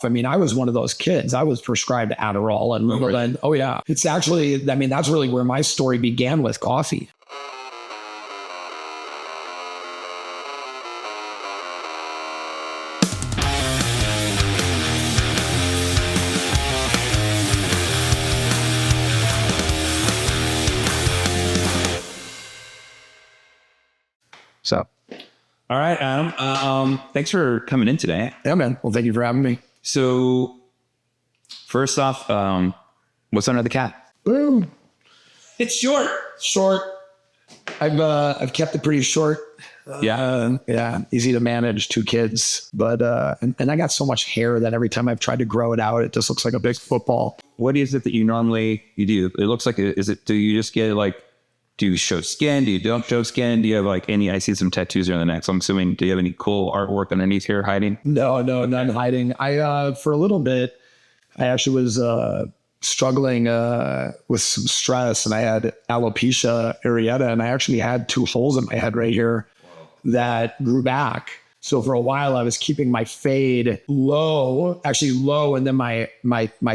I mean, I was one of those kids. I was prescribed Adderall and then, oh yeah. It's actually, I mean, that's really where my story began with coffee. So, all right, Adam. Thanks for coming in today. Yeah, man. Well, thank you for having me. So, first off, what's under the cat? Boom. It's short. Short. I've kept it pretty short. Yeah. Easy to manage. 2 kids, but and I got so much hair that every time I've tried to grow it out, it just looks like a big football. What is it that you do? It looks like do you just get like? Do you show skin? Do you don't show skin? Do you have like I see some tattoos here on the neck. So I'm assuming, do you have any cool artwork underneath here hiding? No, none hiding. For a little bit, I actually was struggling with some stress, and I had alopecia areata, and I actually had 2 holes in my head right here that grew back. So for a while, I was keeping my fade low, and then my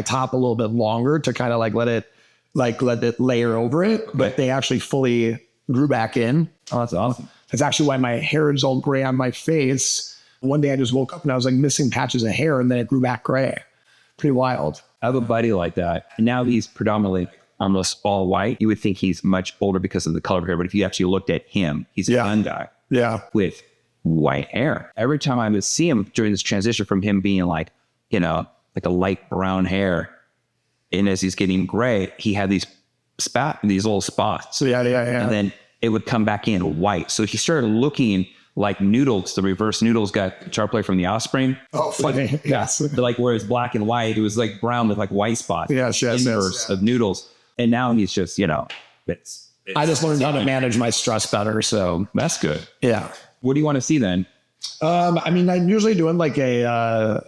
top a little bit longer to kind of let it layer over it, okay. But they actually fully grew back in. Oh, that's awesome. That's actually why my hair is all gray on my face. One day I just woke up and I was like missing patches of hair, and then it grew back gray. Pretty wild. I have a buddy like that. And now he's predominantly almost all white. You would think he's much older because of the color of hair, but if you actually looked at him, he's a young guy. Yeah. With white hair. Every time I would see him during this transition from him being like a light brown hair, and as he's getting gray, he had these little spots. So yeah. And then it would come back in white. So he started looking like Noodles, the reverse Noodles guitar player from the Offspring. Oh, funny. Yes. Like where it's black and white, it was like brown with like white spots. Yes. Inverse of Noodles. And now he's just, I just learned how to manage my stress better. So that's good. Yeah. What do you want to see then? I mean, I'm usually doing like a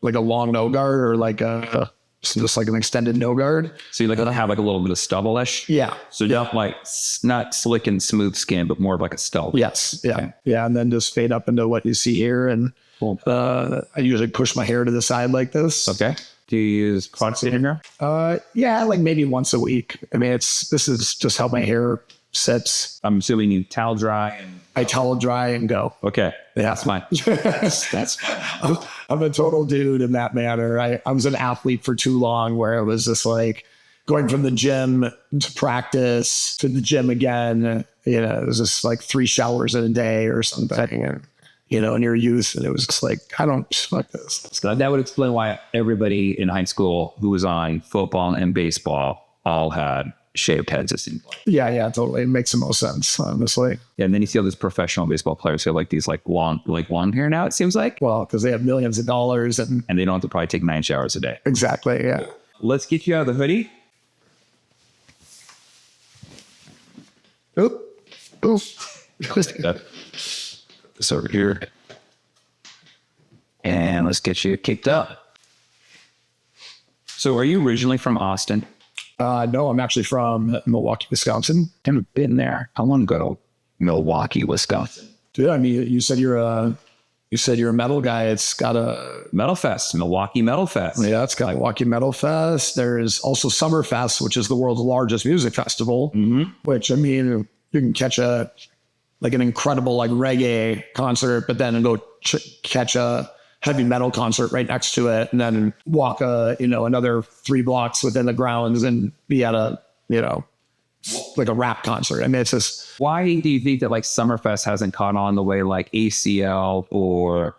long no guard, or just like an extended no guard. So you have like a little bit of stubble-ish? Yeah. So not slick and smooth skin, but more of like a stubble. Yes. Yeah. Okay. Yeah. And then just fade up into what you see here. And I usually push my hair to the side like this. Okay. Do you use product in your hair? Yeah, like maybe once a week. I mean, this is just how my hair sits. I'm assuming you towel dry. I towel dry and go. Okay. Yeah. That's fine. That's fine. I'm a total dude in that manner. I was an athlete for too long, where it was just like going from the gym to practice to the gym again. It was just like 3 showers in a day or something. And, in your youth, and it was just like, I don't fuck this. So that would explain why everybody in high school who was on football and baseball all had shaved heads, it seemed like. Yeah, totally. It makes the most sense, honestly. Yeah, and then you see all these professional baseball players who have like these long hair now, it seems like. Well, because they have millions of dollars and they don't have to probably take 9 showers a day. Exactly, yeah. Let's get you out of the hoodie. This over here. And let's get you kicked up. So are you originally from Austin? No, I'm actually from Milwaukee, Wisconsin. Haven't been there. I want to go to Milwaukee, Wisconsin. Dude, I mean, you said you're a metal guy. It's got a Metal Fest, Milwaukee Metal Fest. Yeah, it's got Milwaukee Metal Fest. There's also Summerfest, which is the world's largest music festival. Mm-hmm. Which, I mean, you can catch an incredible reggae concert, but then go catch a heavy metal concert right next to it, and then walk another 3 blocks within the grounds and be at a a rap concert. I mean, it's just. Why do you think that Summerfest hasn't caught on the way ACL or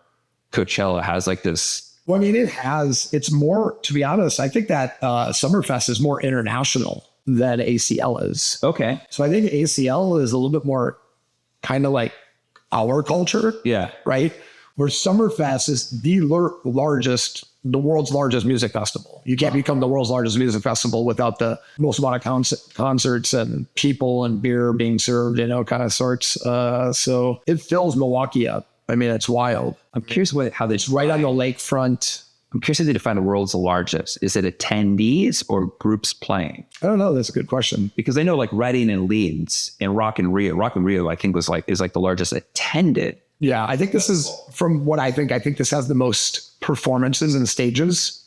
Coachella has this? Well, I mean, it has. It's more, to be honest, I think that Summerfest is more international than ACL is. Okay. So I think ACL is a little bit more kind of like our culture. Yeah. Right. Where Summerfest is the world's largest music festival. You can't become the world's largest music festival without the most amount of concerts and people and beer being served, kind of sorts. So it fills Milwaukee up. I mean, it's wild. I'm curious how this right on the lakefront. I'm curious how they define the world's largest. Is it attendees or groups playing? I don't know. That's a good question. Because I know Reading and Leeds and Rock in Rio. Rock in Rio, I think, is the largest attended. Yeah, I think this is, from what I think this has the most performances and stages.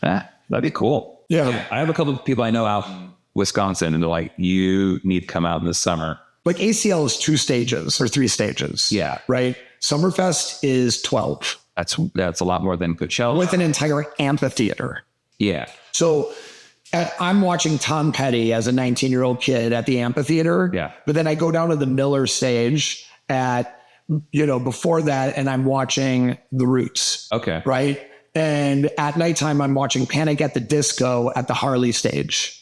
That'd be cool. Yeah. I have a couple of people I know out in Wisconsin, and they're like, you need to come out in the summer. Like ACL is 2 stages or 3 stages. Yeah. Right. Summerfest is 12. That's a lot more than Coachella. With an entire amphitheater. Yeah. So I'm watching Tom Petty as a 19-year-old kid at the amphitheater. Yeah. But then I go down to the Miller stage before that, and I'm watching The Roots. Okay. Right. And at nighttime, I'm watching Panic at the Disco at the Harley stage.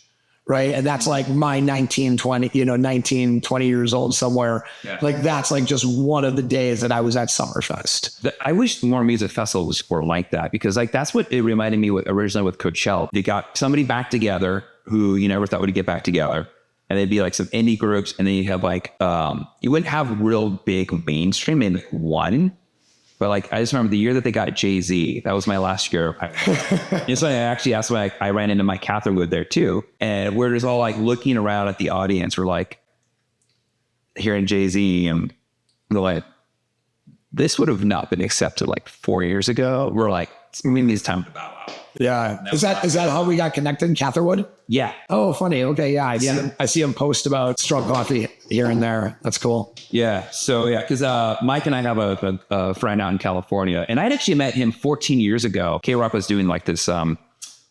Right. And that's like my 19, 20 years old somewhere. Yeah. Like that's like just one of the days that I was at Summerfest. I wish more music festivals were like that, because like that's what it reminded me originally with Coachella. They got somebody back together who you never thought would get back together. And they'd be like some indie groups. And then you have like, you wouldn't have real big mainstream in one. But like, I just remember the year that they got Jay-Z. That was my last year. So I actually asked when I ran into Mike Catherwood there too. And we're just all like looking around at the audience. We're like hearing Jay-Z, and they're like, this would have not been accepted like 4 years ago. We're like, maybe it's time to bow out. Yeah. Is that how we got connected, Catherwood? Yeah. Oh, funny. Okay. Yeah. I see him post about Strong Coffee here and there. That's cool. Yeah. So yeah, because Mike and I have a friend out in California, and I'd actually met him 14 years ago. K-Rock was doing like this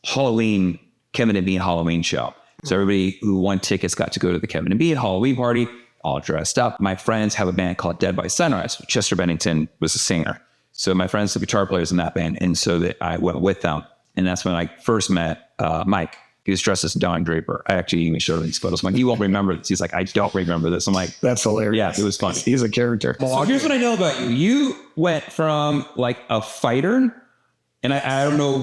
Halloween, Kevin and Bean Halloween show. So everybody who won tickets got to go to the Kevin and Bean Halloween party, all dressed up. My friends have a band called Dead by Sunrise. Chester Bennington was a singer. So my friends are guitar players in that band. And so I went with them. And that's when I first met Mike. He was dressed as Don Draper. I actually even showed him these photos. I'm like, he won't remember this. He's like, I don't remember this. I'm like, that's hilarious. Yeah, it was fun. He's a character. So here's what I know about you. You went from like a fighter, and I don't know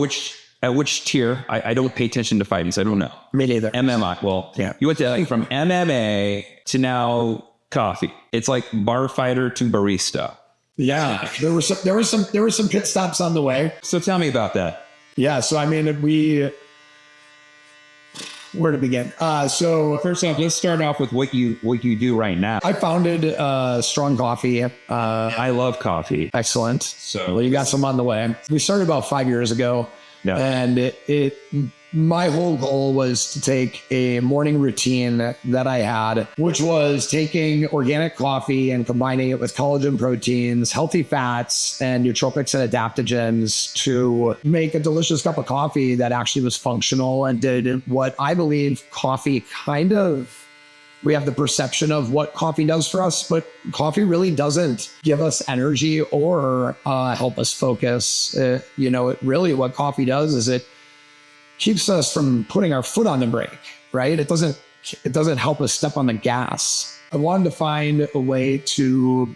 at which tier. I don't pay attention to fighting, so I don't know. Me neither. MMA. Well, yeah. You went to like, from MMA to now coffee. It's like bar fighter to barista. Yeah, there were some pit stops on the way. So tell me about that. Yeah, so I mean, where to begin? So first off, let's start off with what you do right now. I founded Strong Coffee. I love coffee. Excellent. So well, you got some on the way. We started about 5 years ago, and my whole goal was to take a morning routine that I had, which was taking organic coffee and combining it with collagen proteins, healthy fats, and nootropics and adaptogens to make a delicious cup of coffee that actually was functional and did what I believe coffee we have the perception of what coffee does for us, but coffee really doesn't give us energy or help us focus. What coffee does is it keeps us from putting our foot on the brake, right? It doesn't help us step on the gas. I wanted to find a way to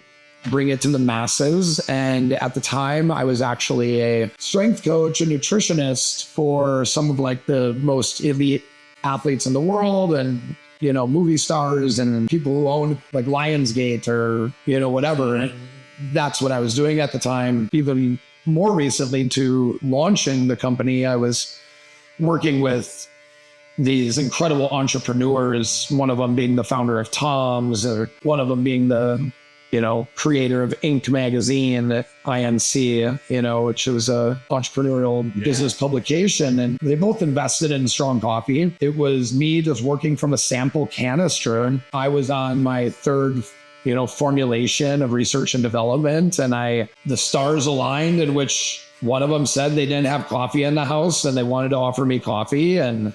bring it to the masses. And at the time, I was actually a strength coach and nutritionist for some of like the most elite athletes in the world, and movie stars and people who own like Lionsgate or whatever. And that's what I was doing at the time. Even more recently, to launching the company, I was working with these incredible entrepreneurs, one of them being the founder of Tom's, or one of them being the, creator of Inc. magazine, INC, which was a entrepreneurial business publication. And they both invested in Strong Coffee. It was me just working from a sample canister. I was on my third formulation of research and development, and the stars aligned in which one of them said they didn't have coffee in the house and they wanted to offer me coffee. And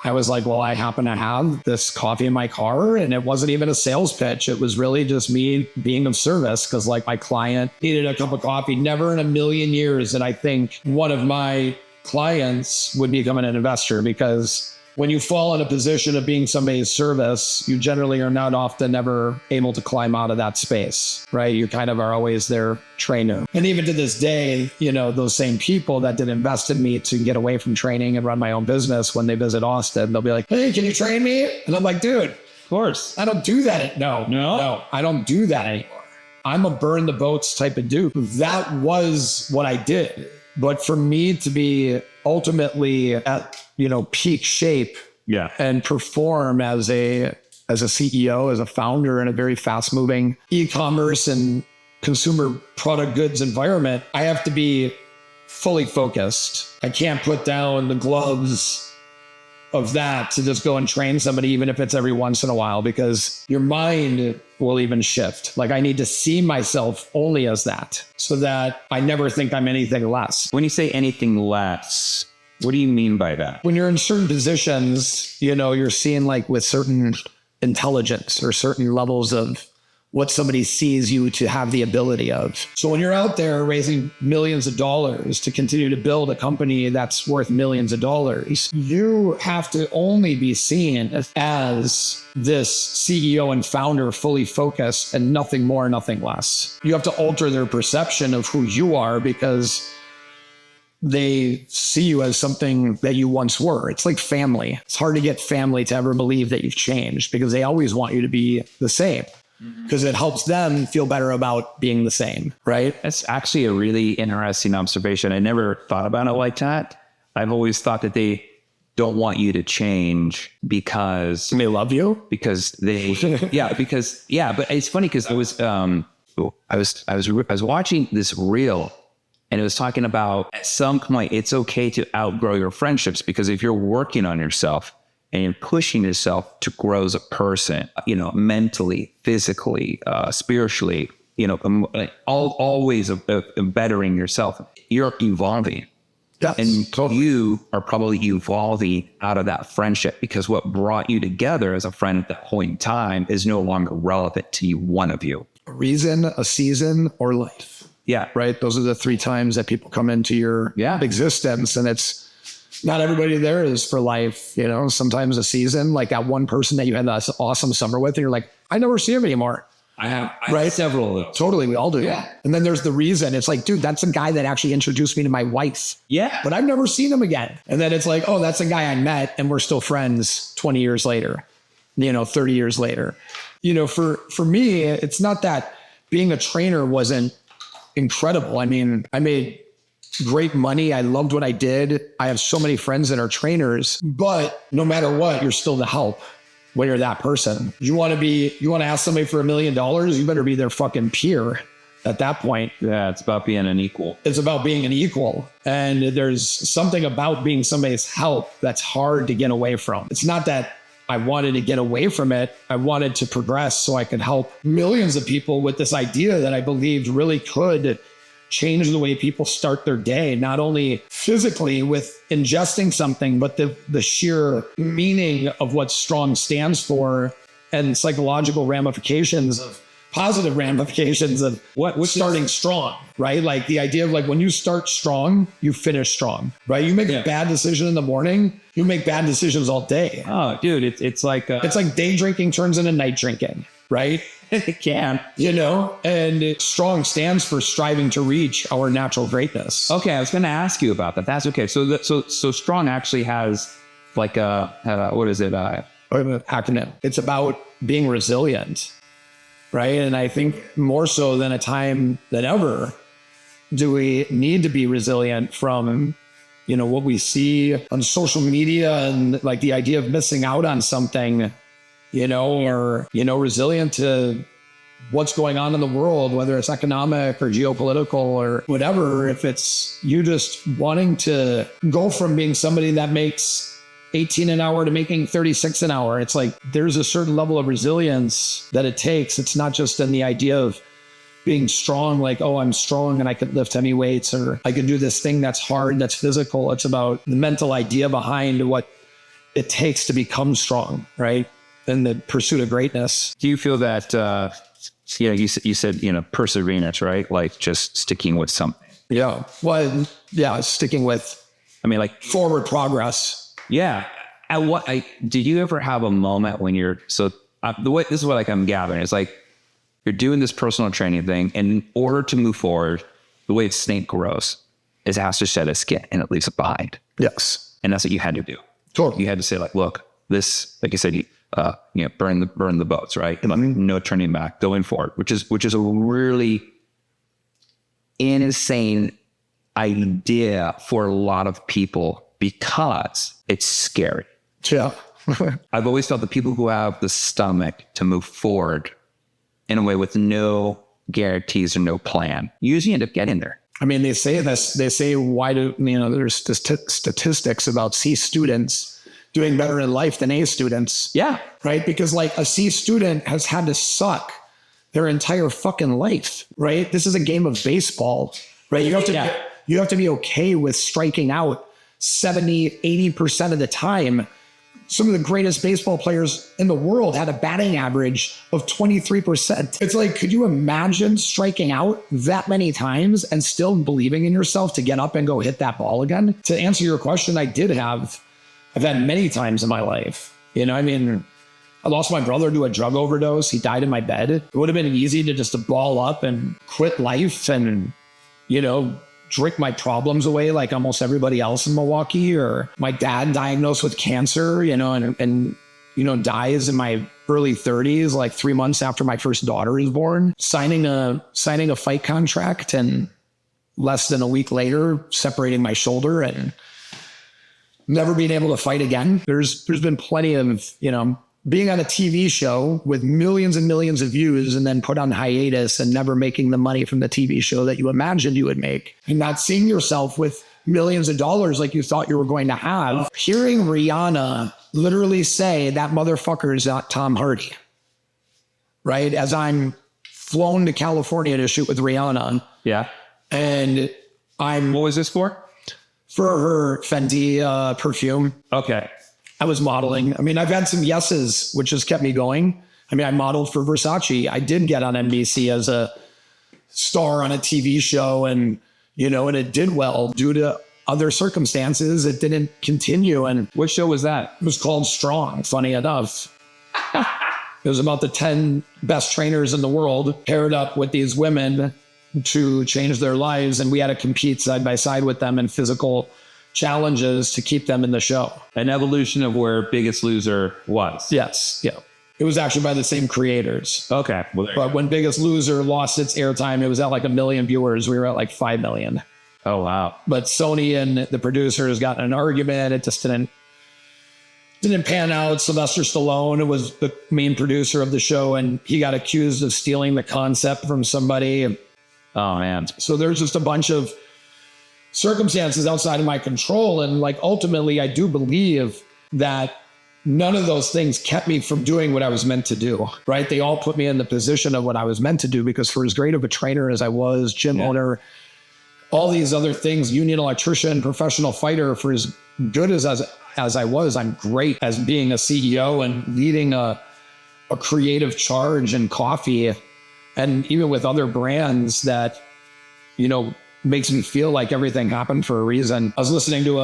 I was like, well, I happen to have this coffee in my car. And it wasn't even a sales pitch. It was really just me being of service, because like my client needed a cup of coffee. Never in a million years did I think one of my clients would become an investor, because when you fall in a position of being somebody's service, you generally are not often ever able to climb out of that space, right? You kind of are always their trainer. And even to this day, those same people that did invest in me to get away from training and run my own business, when they visit Austin, they'll be like, hey, can you train me? And I'm like, dude, of course. I don't do that. No, I don't do that anymore. I'm a burn the boats type of dude. That was what I did. But for me to be ultimately at peak shape, and perform as a CEO, as a founder in a very fast moving e-commerce and consumer product goods environment, I have to be fully focused. I can't put down the gloves of that to just go and train somebody, even if it's every once in a while, because your mind will even shift. Like I need to see myself only as that so that I never think I'm anything less. When you say anything less, what do you mean by that? When you're in certain positions, you know, you're seeing like with certain intelligence or certain levels of what somebody sees you to have the ability of. So when you're out there raising millions of dollars to continue to build a company that's worth millions of dollars, you have to only be seen as this CEO and founder fully focused and nothing more, nothing less. You have to alter their perception of who you are because they see you as something that you once were. It's like family. It's hard to get family to ever believe that you've changed because they always want you to be the same. Because it helps them feel better about being the same, right? That's actually a really interesting observation. I never thought about it like that. I've always thought that they don't want you to change because they love you. Because they, But it's funny because I was watching this reel, and it was talking about at some point it's okay to outgrow your friendships, because if you're working on yourself and you're pushing yourself to grow as a person, you know, mentally, physically, spiritually, you know, all ways of bettering yourself, you're evolving. Yes, and totally. You are probably evolving out of that friendship, because what brought you together as a friend at that point in time is no longer relevant to one of you. A reason, a season, or life. Yeah. Right? Those are the three times that people come into your existence, and it's not everybody there is for life. You know, sometimes a season, like that one person that you had that awesome summer with, and you're like, I never see him anymore. I have several of those. Totally. We all do. Yeah. And then there's the reason. It's like, dude, that's the guy that actually introduced me to my wife. Yeah. But I've never seen him again. And then it's like, oh, that's the guy I met and we're still friends 20 years later, 30 years later. You know, for me, it's not that being a trainer wasn't incredible. I mean, I made great money. I loved what I did. I have so many friends that are trainers, but no matter what, you're still the help when you're that person. You want to ask somebody for $1 million, you better be their fucking peer at that point. Yeah, it's about being an equal. It's about being an equal. And there's something about being somebody's help that's hard to get away from. It's not that I wanted to get away from it. I wanted to progress so I could help millions of people with this idea that I believed really could change the way people start their day, not only physically with ingesting something, but the sheer meaning of what strong stands for and psychological ramifications of positive ramifications of what's starting strong, right? Like the idea of like when you start strong, you finish strong, right? You make a bad decision in the morning, you make bad decisions all day. Oh, dude, it's like day drinking turns into night drinking, right? It can, and strong stands for striving to reach our natural greatness. Okay, I was going to ask you about that. That's okay. So strong actually has like what is it? An acronym. It's about being resilient, right? And I think more so than a time than ever, do we need to be resilient from, what we see on social media and like the idea of missing out on something, or resilient to what's going on in the world, whether it's economic or geopolitical or whatever. If it's you just wanting to go from being somebody that makes 18 an hour to making 36 an hour, it's like there's a certain level of resilience that it takes. It's not just in the idea of being strong, like, oh, I'm strong and I could lift heavy weights or I could do this thing that's hard, that's physical. It's about the mental idea behind what it takes to become strong, right? In the pursuit of greatness. Do you feel that, you said, perseverance, right? Like just sticking with something. Yeah. Well, yeah, sticking with, like forward progress. Yeah. Did you ever have a moment when this is what I'm gathering. It's like you're doing this personal training thing, and in order to move forward, the way a snake grows is it has to shed its skin and it leaves it behind. Yes. And that's what you had to do. Totally. You had to say like, look, this, like I said, burn the boats, right? No turning back, going forward, which is a really insane idea for a lot of people because it's scary. Yeah. I've always felt the people who have the stomach to move forward in a way with no guarantees or no plan usually end up getting there. I mean, they say this, they say, why do, there's statistics about C students doing better in life than A students. Yeah. Right. Because like a C student has had to suck their entire fucking life. Right. This is a game of baseball. Right. You have to be okay with striking out 70, 80% of the time. Some of the greatest baseball players in the world had a batting average of 23%. It's like, could you imagine striking out that many times and still believing in yourself to get up and go hit that ball again? To answer your question, I've had many times in my life. I lost my brother to a drug overdose. He died in my bed. It would have been easy to just ball up and quit life and, drink my problems away like almost everybody else in Milwaukee, or my dad diagnosed with cancer, and dies in my early 30s, like 3 months after my first daughter is born, signing a fight contract, and less than a week later, separating my shoulder and never being able to fight again. There's been plenty of, being on a TV show with millions and millions of views and then put on hiatus and never making the money from the TV show that you imagined you would make, and not seeing yourself with millions of dollars like you thought you were going to have. Hearing Rihanna literally say that motherfucker is not Tom Hardy, right? As I'm flown to California to shoot with Rihanna. Yeah. And what was this for? For her Fenty perfume. Okay. I was modeling. I've had some yeses, which has kept me going. I modeled for Versace. I did get on NBC as a star on a TV show, and it did well. Due to other circumstances, it didn't continue. And what show was that? It was called Strong, funny enough. It was about the 10 best trainers in the world paired up with these women to change their lives. And we had to compete side by side with them in physical challenges to keep them in the show. An evolution of where Biggest Loser was. Yes. Yeah. It was actually by the same creators. Okay. But when Biggest Loser lost its airtime, it was at like 1 million viewers. We were at like 5 million. Oh, wow. But Sony and the producers got in an argument. It just didn't pan out. Sylvester Stallone was the main producer of the show, and he got accused of stealing the concept from somebody. Oh, man. So there's just a bunch of circumstances outside of my control. And like, ultimately, I do believe that none of those things kept me from doing what I was meant to do, right? They all put me in the position of what I was meant to do, because for as great of a trainer as I was, gym owner, all these other things, union electrician, professional fighter, for as good as I was, I'm great as being a CEO and leading a creative charge in coffee, and even with other brands that, makes me feel like everything happened for a reason. I was listening to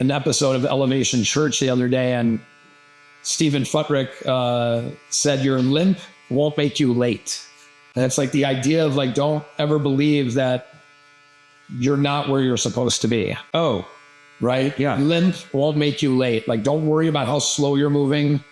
an episode of Elevation Church the other day, and Stephen Futterick said, your limp won't make you late. And it's like the idea of like, don't ever believe that you're not where you're supposed to be. Oh, right? Yeah. Limp won't make you late. Like, don't worry about how slow you're moving.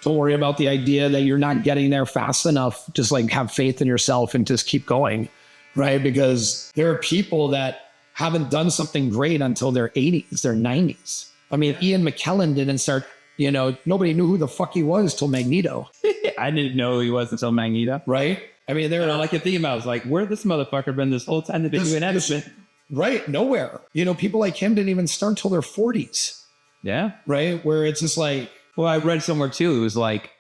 Don't worry about the idea that you're not getting there fast enough. Just like have faith in yourself and just keep going. Right? Because there are people that haven't done something great until their 80s, their 90s. Ian McKellen didn't start, nobody knew who the fuck he was till Magneto. I didn't know who he was until Magneto. Right? They're like a theme. I was like, where this motherfucker been this whole time to be doing anything? Right? Nowhere. People like him didn't even start till their 40s. Yeah. Right? Where it's just like, well, I read somewhere too, it was like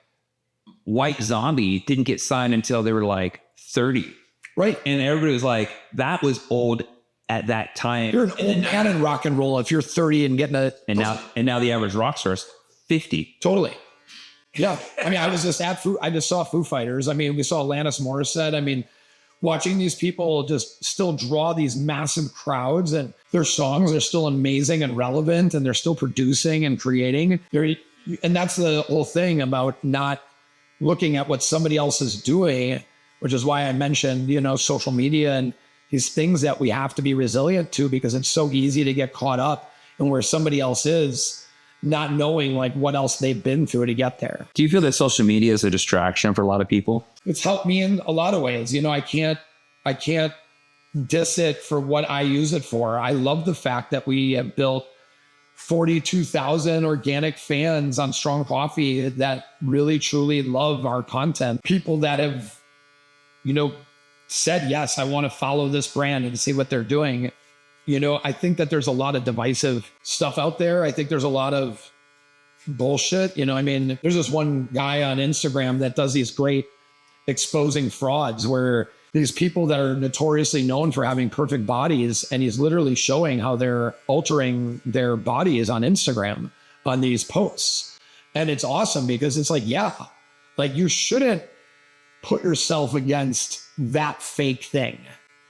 White Zombie didn't get signed until they were like 30. Right. And everybody was like, that was old at that time. You're an old man in rock and roll if you're 30 and getting and now the average rock star is 50. Totally. Yeah. I just saw Foo Fighters. We saw Alanis Morissette. Watching these people just still draw these massive crowds, and their songs are still amazing and relevant, and they're still producing and creating. And that's the whole thing about not looking at what somebody else is doing, which is why I mentioned, social media and these things that we have to be resilient to, because it's so easy to get caught up in where somebody else is, not knowing like what else they've been through to get there. Do you feel that social media is a distraction for a lot of people? It's helped me in a lot of ways. I can't diss it for what I use it for. I love the fact that we have built 42,000 organic fans on Strong Coffee that really, truly love our content. People that have, said, yes, I want to follow this brand and see what they're doing. You know, I think that there's a lot of divisive stuff out there. I think there's a lot of bullshit. You know, I mean, there's this one guy on Instagram that does these great exposing frauds where these people that are notoriously known for having perfect bodies, and he's literally showing how they're altering their bodies on Instagram on these posts. And it's awesome because it's like, yeah, like you shouldn't put yourself against that fake thing.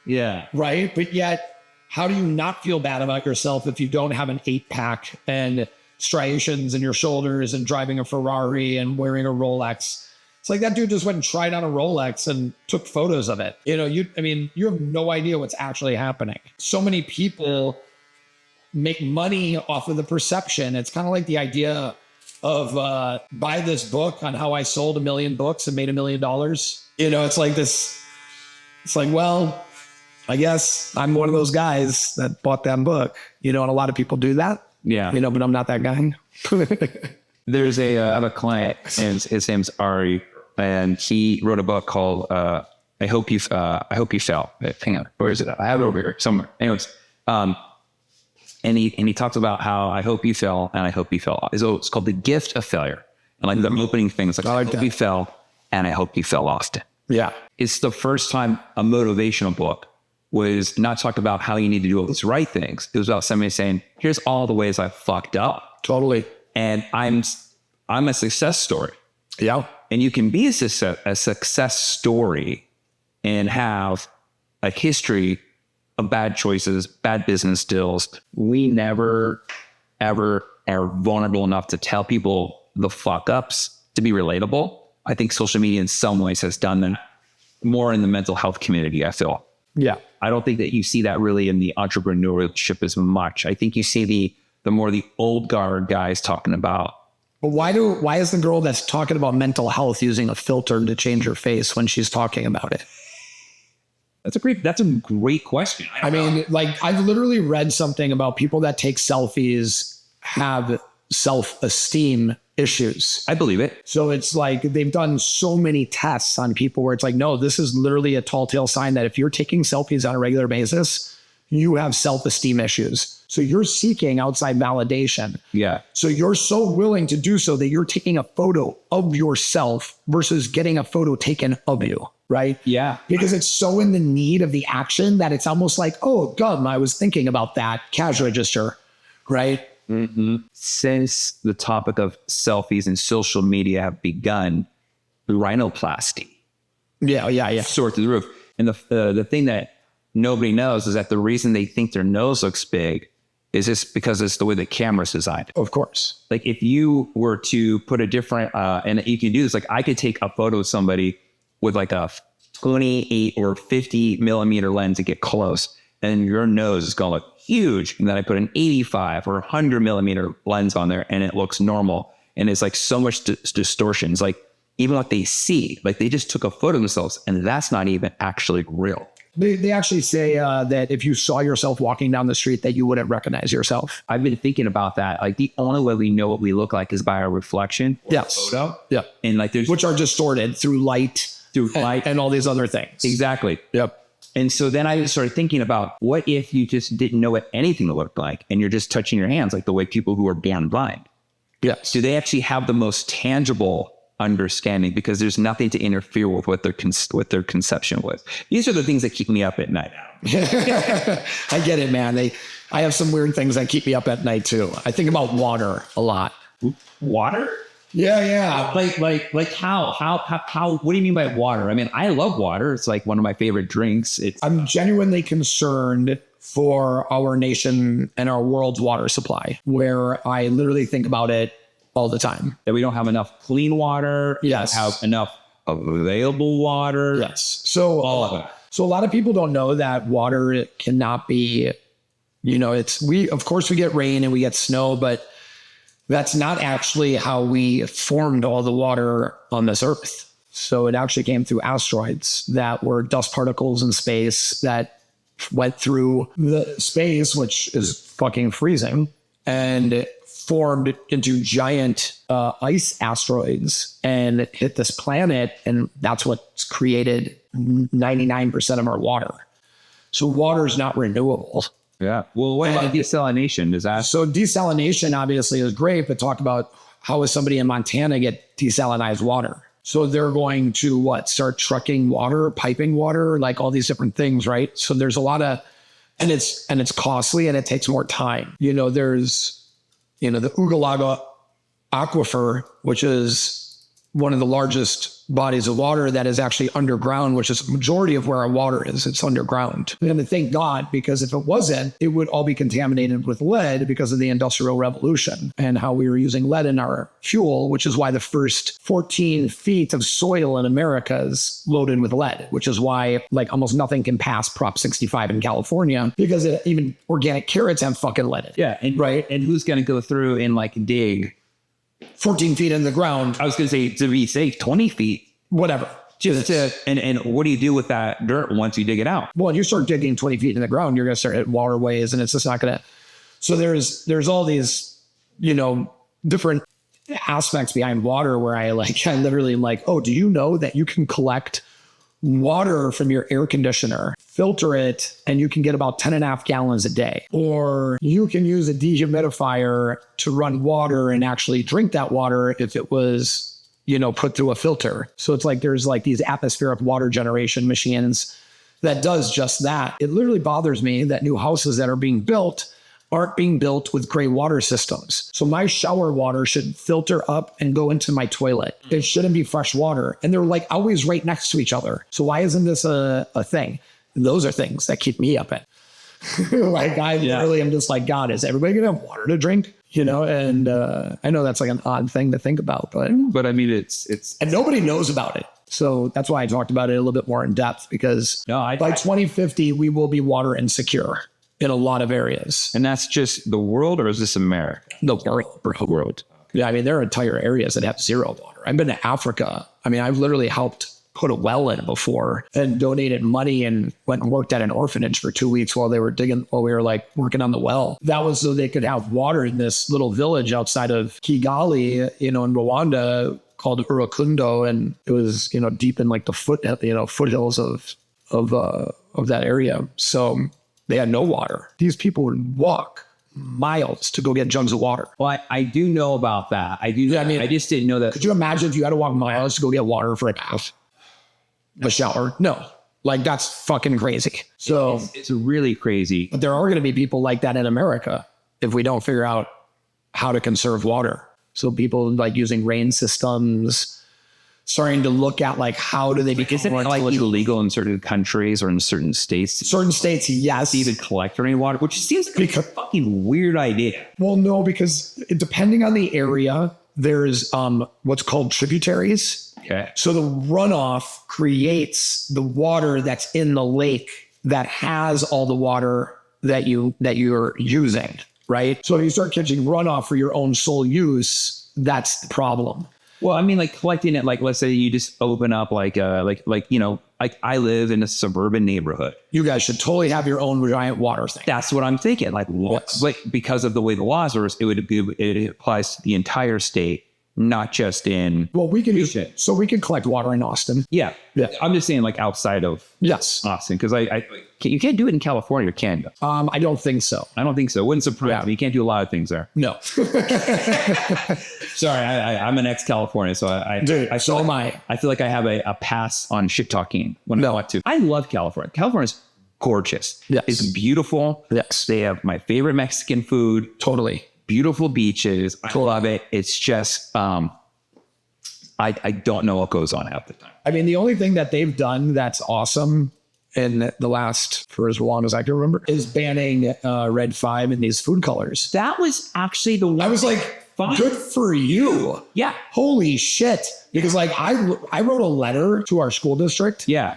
Yeah. Right. But yet, how do you not feel bad about yourself if you don't have an 8-pack and striations in your shoulders and driving a Ferrari and wearing a Rolex? It's like that dude just went and tried on a Rolex and took photos of it. You know, you have no idea what's actually happening. So many people make money off of the perception. It's kind of like the idea of buy this book on how I sold 1 million books and made $1 million. You know, it's like this. It's like, well, I guess I'm one of those guys that bought that book, you know, and a lot of people do that. Yeah. You know, but I'm not that guy. There's I have a client, and his name's Ari, and he wrote a book called I Hope You Fell. Hang on, where is it? I have it over here somewhere. Anyways, and he talks about how I hope you fell and I hope you fell off. It's called The Gift of Failure. And like the opening thing is like, I hope you fell and I hope you fell often. Yeah. It's the first time a motivational book was not talked about how you need to do all these right things. It was about somebody saying, here's all the ways I fucked up. Totally. And I'm a success story. Yeah. And you can be a success story and have a history of bad choices, bad business deals. We never, ever are vulnerable enough to tell people the fuck ups to be relatable. I think social media in some ways has done that more in the mental health community, I feel. Yeah. I don't think that you see that really in the entrepreneurship as much. I think you see the more the old guard guys talking about. But why is the girl that's talking about mental health using a filter to change her face when she's talking about it? That's a great question. I mean, like I've literally read something about people that take selfies have self-esteem issues. I believe it. So it's like they've done so many tests on people where it's like, no, this is literally a tall tale sign that if you're taking selfies on a regular basis, you have self-esteem issues. So you're seeking outside validation. Yeah. So you're so willing to do so that you're taking a photo of yourself versus getting a photo taken of you. Right? Yeah. Because it's so in the need of the action that it's almost like, oh, gum, I was thinking about that. Cash register. Right? Mm-hmm. Since the topic of selfies and social media have begun, rhinoplasty. Yeah. Soared through the roof. And the thing that nobody knows is that the reason they think their nose looks big is just because it's the way the camera's designed. Of course. Like if you were to put a different, and you can do this, like I could take a photo of somebody with like a 28 or 50 millimeter lens and get close, and your nose is going to look huge. And then I put an 85 or 100 millimeter lens on there and it looks normal. And it's like so much distortion. It's like even what they see, like they just took a photo of themselves and that's not even actually real. They actually say that if you saw yourself walking down the street that you wouldn't recognize yourself. I've been thinking about that. Like the only way we know what we look like is by our reflection. Yes. Photo. Yeah. And like which are distorted through light. And all these other things. Exactly. Yep. And so then I started thinking about what if you just didn't know what anything looked like and you're just touching your hands like the way people who are born blind. Yes. Do they actually have the most tangible understanding because there's nothing to interfere with what their conception was? These are the things that keep me up at night. I get it, man. I have some weird things that keep me up at night too. I think about water a lot. Water? Yeah. Like how, what do you mean by water? I mean, I love water. It's like one of my favorite drinks. I'm genuinely concerned for our nation and our world's water supply, where I literally think about it all the time. That we don't have enough clean water. Yes. Have enough available water. Yes. So all of it. So a lot of people don't know that water cannot be, of course we get rain and we get snow, but that's not actually how we formed all the water on this earth. So it actually came through asteroids that were dust particles in space that went through the space, which is fucking freezing, and formed into giant ice asteroids and hit this planet. And that's what's created 99% of our water. So water is not renewable. Yeah. Well, what about desalination? Is that so? Desalination obviously is great, but talk about how is somebody in Montana get desalinized water? So they're going to start trucking water, piping water, like all these different things, right? So there's a lot of, and it's costly and it takes more time. There's, the Ugalaga aquifer, which is one of the largest bodies of water that is actually underground, which is the majority of where our water is. It's underground. And thank God, because if it wasn't, it would all be contaminated with lead because of the Industrial Revolution and how we were using lead in our fuel, which is why the first 14 feet of soil in America is loaded with lead, which is why like almost nothing can pass Prop 65 in California because even organic carrots have fucking lead in it. Yeah. And, right. And who's going to go through and like dig 14 feet in the ground? I was going to say, to be safe, 20 feet. Whatever. And what do you do with that dirt once you dig it out? Well, you start digging 20 feet in the ground, you're going to start at waterways, and it's just not going to. So there's all these, different aspects behind water where I literally am like, oh, do you know that you can collect water from your air conditioner, filter it, and you can get about 10.5 gallons a day? Or you can use a dehumidifier to run water and actually drink that water if it was, put through a filter. So it's like there's like these atmospheric water generation machines that does just that. It literally bothers me that new houses that are being built aren't being built with gray water systems. So my shower water should filter up and go into my toilet. It shouldn't be fresh water. And they're like always right next to each other. So why isn't this a thing? And those are things that keep me up at. Literally am just like, God, is everybody gonna have water to drink? And I know that's like an odd thing to think about, but I mean, it's and nobody knows about it. So that's why I talked about it a little bit more in depth, because by 2050, we will be water insecure in a lot of areas. And that's just the world, or is this America? The world. Yeah, I mean, there are entire areas that have zero water. I've been to Africa. I mean, I've literally helped put a well in before and donated money and went and worked at an orphanage for 2 weeks while we were working on the well. That was so they could have water in this little village outside of Kigali, in Rwanda, called Urukundo. And it was, deep in like the foothills of that area. So they had no water. These people would walk miles to go get jugs of water. Well, I do know about that. I do. Yeah, I mean, I just didn't know that. Could you imagine if you had to walk miles to go get water for a bath? A shower? No. Like, that's fucking crazy. So it's really crazy. But there are going to be people like that in America if we don't figure out how to conserve water. So people like using rain systems, starting to look at like how do they become more illegal in certain countries or in certain states? Certain states, yes. To even collect rainwater, which seems like a fucking weird idea. Well, no, because depending on the area, there's what's called tributaries. Okay. So the runoff creates the water that's in the lake that has all the water that you're using, right? So if you start catching runoff for your own sole use, that's the problem. Well, I mean, like collecting it, like let's say you just open up like I live in a suburban neighborhood. You guys should totally have your own giant water thing. That's what I'm thinking. Like because of the way the laws are, it applies to the entire state. Not just in. Well, we can collect water in Austin. Yeah. I'm just saying, like outside of Austin, because you can't do it in California, can you? I don't think so. I don't think so. Wouldn't surprise me. You can't do a lot of things there. No. Sorry, I'm an ex-California, so I feel like I have a pass on shit talking when I want to. I love California. California's gorgeous. Yes. It's beautiful. Yes. They have my favorite Mexican food. Totally. Beautiful beaches. I love it. It's just, I don't know what goes on half the time. I mean, the only thing that they've done that's awesome in the last, for as long as I can remember, is banning Red 5 in these food colors. That was actually the one. I was like, good for you. Yeah. Holy shit. Because like I wrote a letter to our school district. Yeah.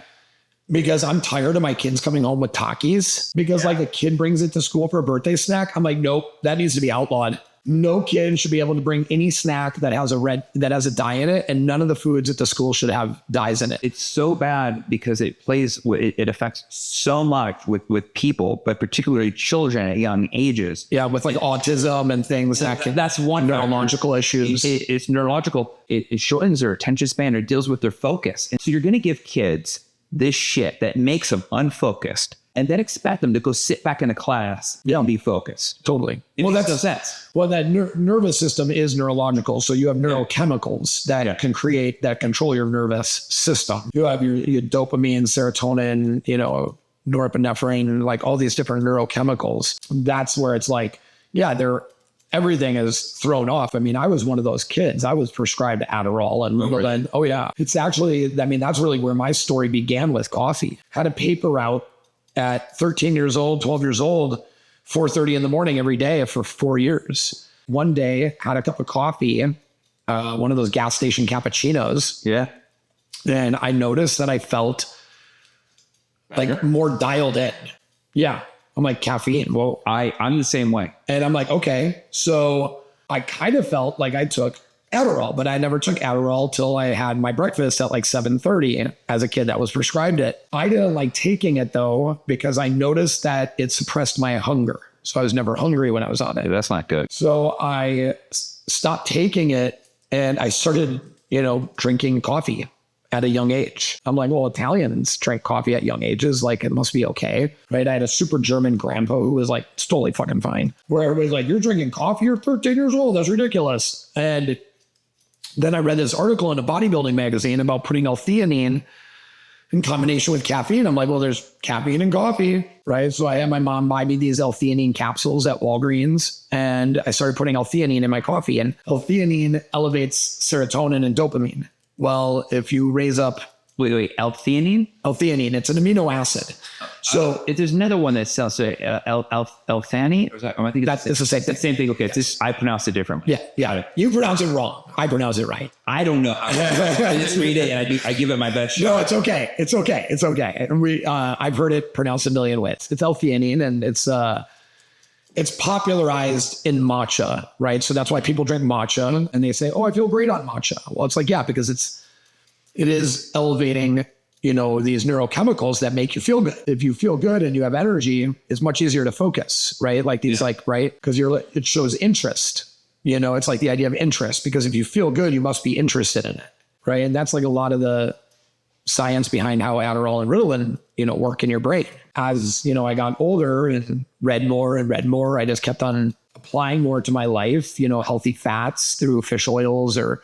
Because I'm tired of my kids coming home with Takis. Because like a kid brings it to school for a birthday snack. I'm like, nope, that needs to be outlawed. No kid should be able to bring any snack that has a dye in it, and none of the foods at the school should have dyes in it. It's so bad because it affects so much with people, but particularly children at young ages. Yeah, with like autism and things. That's one neurological issues. It's neurological. It shortens their attention span or deals with their focus. And so you're going to give kids this shit that makes them unfocused, and then expect them to go sit back in a class and be focused. Totally. It makes no sense. Well, that nervous system is neurological. So you have neurochemicals that can that control your nervous system. You have your dopamine, serotonin, norepinephrine, like all these different neurochemicals. That's where it's like, everything is thrown off. I mean, I was one of those kids. I was prescribed Adderall and Ritalin. Oh yeah. It's actually, that's really where my story began with coffee. Had a paper route at 13 years old, 12 years old, 4:30 in the morning every day for 4 years. One day, had a cup of coffee, one of those gas station cappuccinos. Yeah. And I noticed that I felt like more dialed in. Yeah. I'm like, caffeine. Well, I'm the same way. And I'm like, okay. So I kind of felt like I took Adderall, but I never took Adderall till I had my breakfast at like 7:30 as a kid that was prescribed it. I didn't like taking it though, because I noticed that it suppressed my hunger. So I was never hungry when I was on it. That's not good. So I stopped taking it and I started, drinking coffee at a young age. I'm like, well, Italians drink coffee at young ages. Like, it must be okay, right? I had a super German grandpa who was like, it's totally fucking fine. Where everybody's like, you're drinking coffee? You're 13 years old. That's ridiculous. And then I read this article in a bodybuilding magazine about putting L-theanine in combination with caffeine. I'm like, well, there's caffeine in coffee, right? So I had my mom buy me these L-theanine capsules at Walgreens, and I started putting L-theanine in my coffee. And L-theanine elevates serotonin and dopamine. Well, if you raise up... Wait, L-theanine? L-theanine, it's an amino acid. So there's another one that sells L-theanine. I think it's the same thing. Same thing. Okay, I pronounce it differently. Yeah. You pronounce it wrong. I pronounce it right. I don't know. I just read it and I give it my best shot. No, it's okay. It's okay. And I've heard it pronounced a million ways. It's L-theanine, and it's popularized in matcha, right? So that's why people drink matcha, and they say, "Oh, I feel great on matcha." Well, it's like, yeah, because it is elevating, these neurochemicals that make you feel good. If you feel good and you have energy, it's much easier to focus, right? Like these, right? Because it shows interest. It's like the idea of interest, because if you feel good, you must be interested in it, right? And that's like a lot of the science behind how Adderall and Ritalin, work in your brain. As, I got older and read more, I just kept on applying more to my life, healthy fats through fish oils or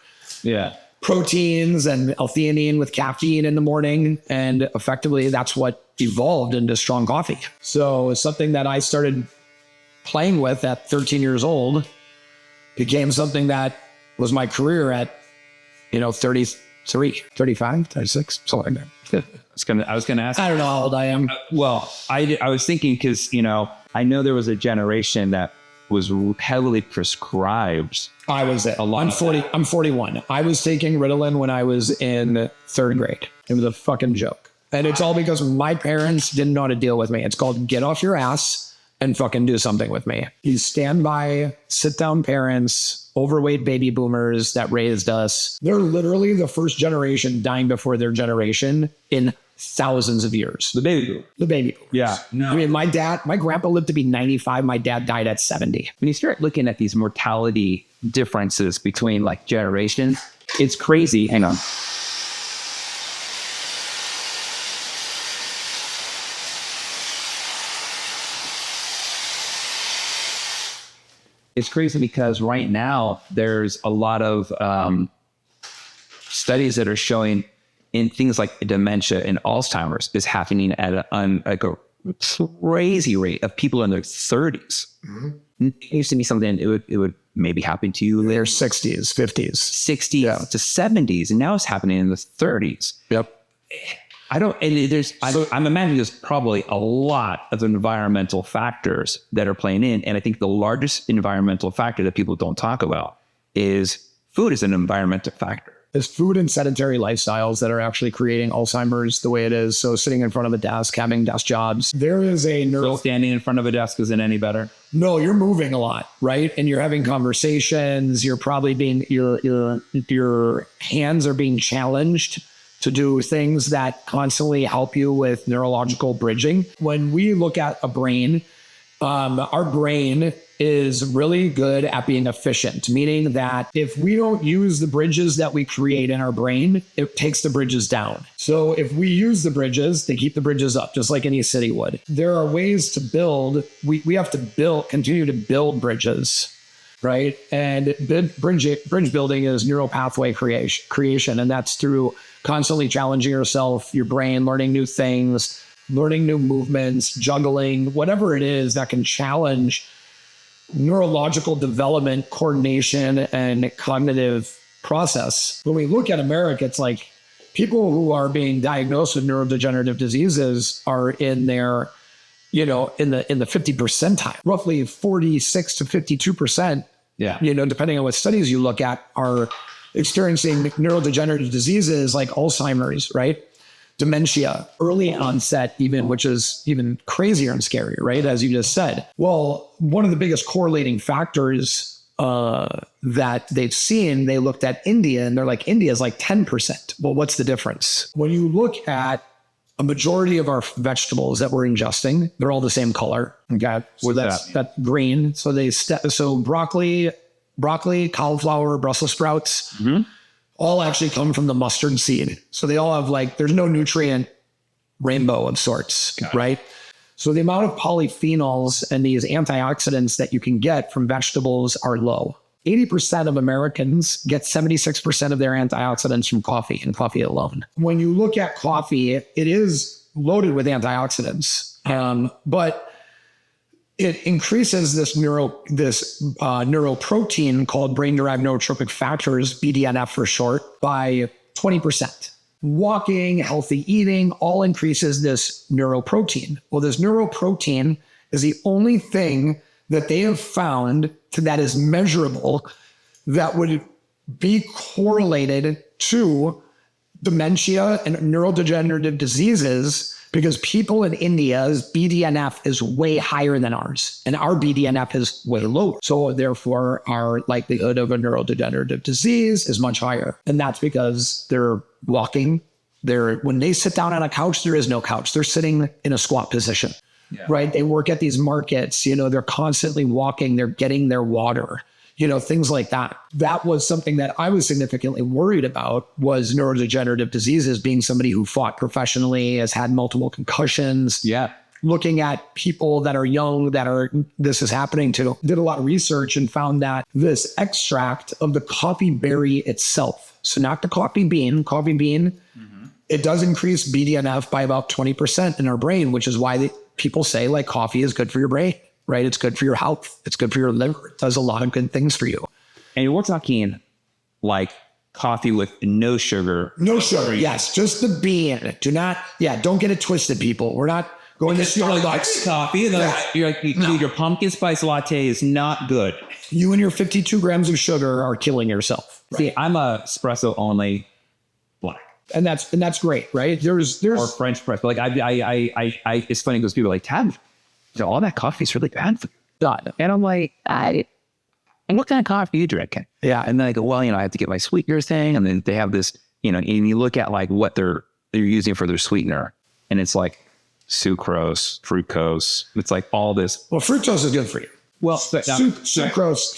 proteins and L-theanine with caffeine in the morning. And effectively, that's what evolved into Strong Coffee. So it's something that I started playing with at 13 years old, became something that was my career at, 33, 35, 36, something like that. I was gonna ask. I don't know how old I am. I was thinking because I know there was a generation that was heavily prescribed. I was it. I'm 41. I was taking Ritalin when I was in third grade. It was a fucking joke, and it's all because my parents didn't know how to deal with me. It's called get off your ass and fucking do something with me. These standby, sit down parents, overweight baby boomers that raised us. They're literally the first generation dying before their generation in thousands of years. The baby boomers. Yeah. No. I mean, my grandpa lived to be 95. My dad died at 70. When you start looking at these mortality differences between like generations, it's crazy. Hang on. It's crazy because right now there's a lot of studies that are showing in things like dementia and Alzheimer's is happening at a crazy rate of people in their 30s. Mm-hmm. It used to be something it would maybe happen to you in their 60s, 50s, 60s to 70s, and now it's happening in the 30s. Yep. I'm imagining there's probably a lot of environmental factors that are playing in. And I think the largest environmental factor that people don't talk about is food is an environmental factor. It's food and sedentary lifestyles that are actually creating Alzheimer's the way it is. So sitting in front of a desk, having desk jobs. There is a So standing in front of a desk isn't any better? No, you're moving a lot, right? And you're having conversations. You're probably your hands are being challenged to do things that constantly help you with neurological bridging. When we look at a brain, our brain is really good at being efficient, meaning that if we don't use the bridges that we create in our brain, it takes the bridges down. So if we use the bridges, they keep the bridges up, just like any city would. There are ways to build. We have to continue to build bridges, right? And bridge building is neural pathway creation. And that's through constantly challenging yourself, your brain, learning new things, learning new movements, juggling, whatever it is that can challenge neurological development, coordination, and cognitive process. When we look at America, it's like people who are being diagnosed with neurodegenerative diseases are in their, in the 50 percentile, roughly 46 to 52%. Yeah. Depending on what studies you look at, are experiencing neurodegenerative diseases like Alzheimer's, right? Dementia, early onset even, which is even crazier and scarier, right? As you just said. Well, one of the biggest correlating factors that they've seen, they looked at India and they're like, India is like 10%. Well, what's the difference? When you look at a majority of our vegetables that we're ingesting, they're all the same color. Okay. So that's green. So broccoli, cauliflower, Brussels sprouts, all actually come from the mustard seed. So they all have there's no nutrient rainbow of sorts, right? So the amount of polyphenols and these antioxidants that you can get from vegetables are low. 80% of Americans get 76% of their antioxidants from coffee and coffee alone. When you look at coffee, it is loaded with antioxidants, but it increases this neuroprotein called brain-derived neurotropic factors, BDNF for short, by 20%. Walking, healthy eating, all increases this neuroprotein. Well, this neuroprotein is the only thing that they have found that is measurable that would be correlated to dementia and neurodegenerative diseases, because people in India's BDNF is way higher than ours, and our BDNF is way lower. So therefore, our likelihood of a neurodegenerative disease is much higher. And that's because they're walking. When they sit down on a couch, there is no couch. They're sitting in a squat position, right? They work at these markets, they're constantly walking, they're getting their water, things like that. That was something that I was significantly worried about, was neurodegenerative diseases, being somebody who fought professionally, has had multiple concussions. Yeah. Looking at people that are young this is happening to, did a lot of research and found that this extract of the coffee berry itself, so not the coffee bean, it does increase BDNF by about 20% in our brain, which is why people say coffee is good for your brain. Right? It's good for your health. It's good for your liver. It does a lot of good things for you. And we're talking coffee with no sugar. No sugar. Yes. Just the bean. Don't get it twisted, people. We're not going to Starbucks. Coffee. Your pumpkin spice latte is not good. You and your 52 grams of sugar are killing yourself. Right? See, I'm a espresso only black. And that's great, right? There's or French press. But it's funny because people are like, Tab, all that coffee is really bad for you. And I'm like, and what kind of coffee are you drinking? Yeah. And then I go, well, I have to get my sweetener thing. And then they have this, and you look at what they're using for their sweetener. And it's sucrose, fructose. It's all this. Well, fructose is good for you. Well, sucralose,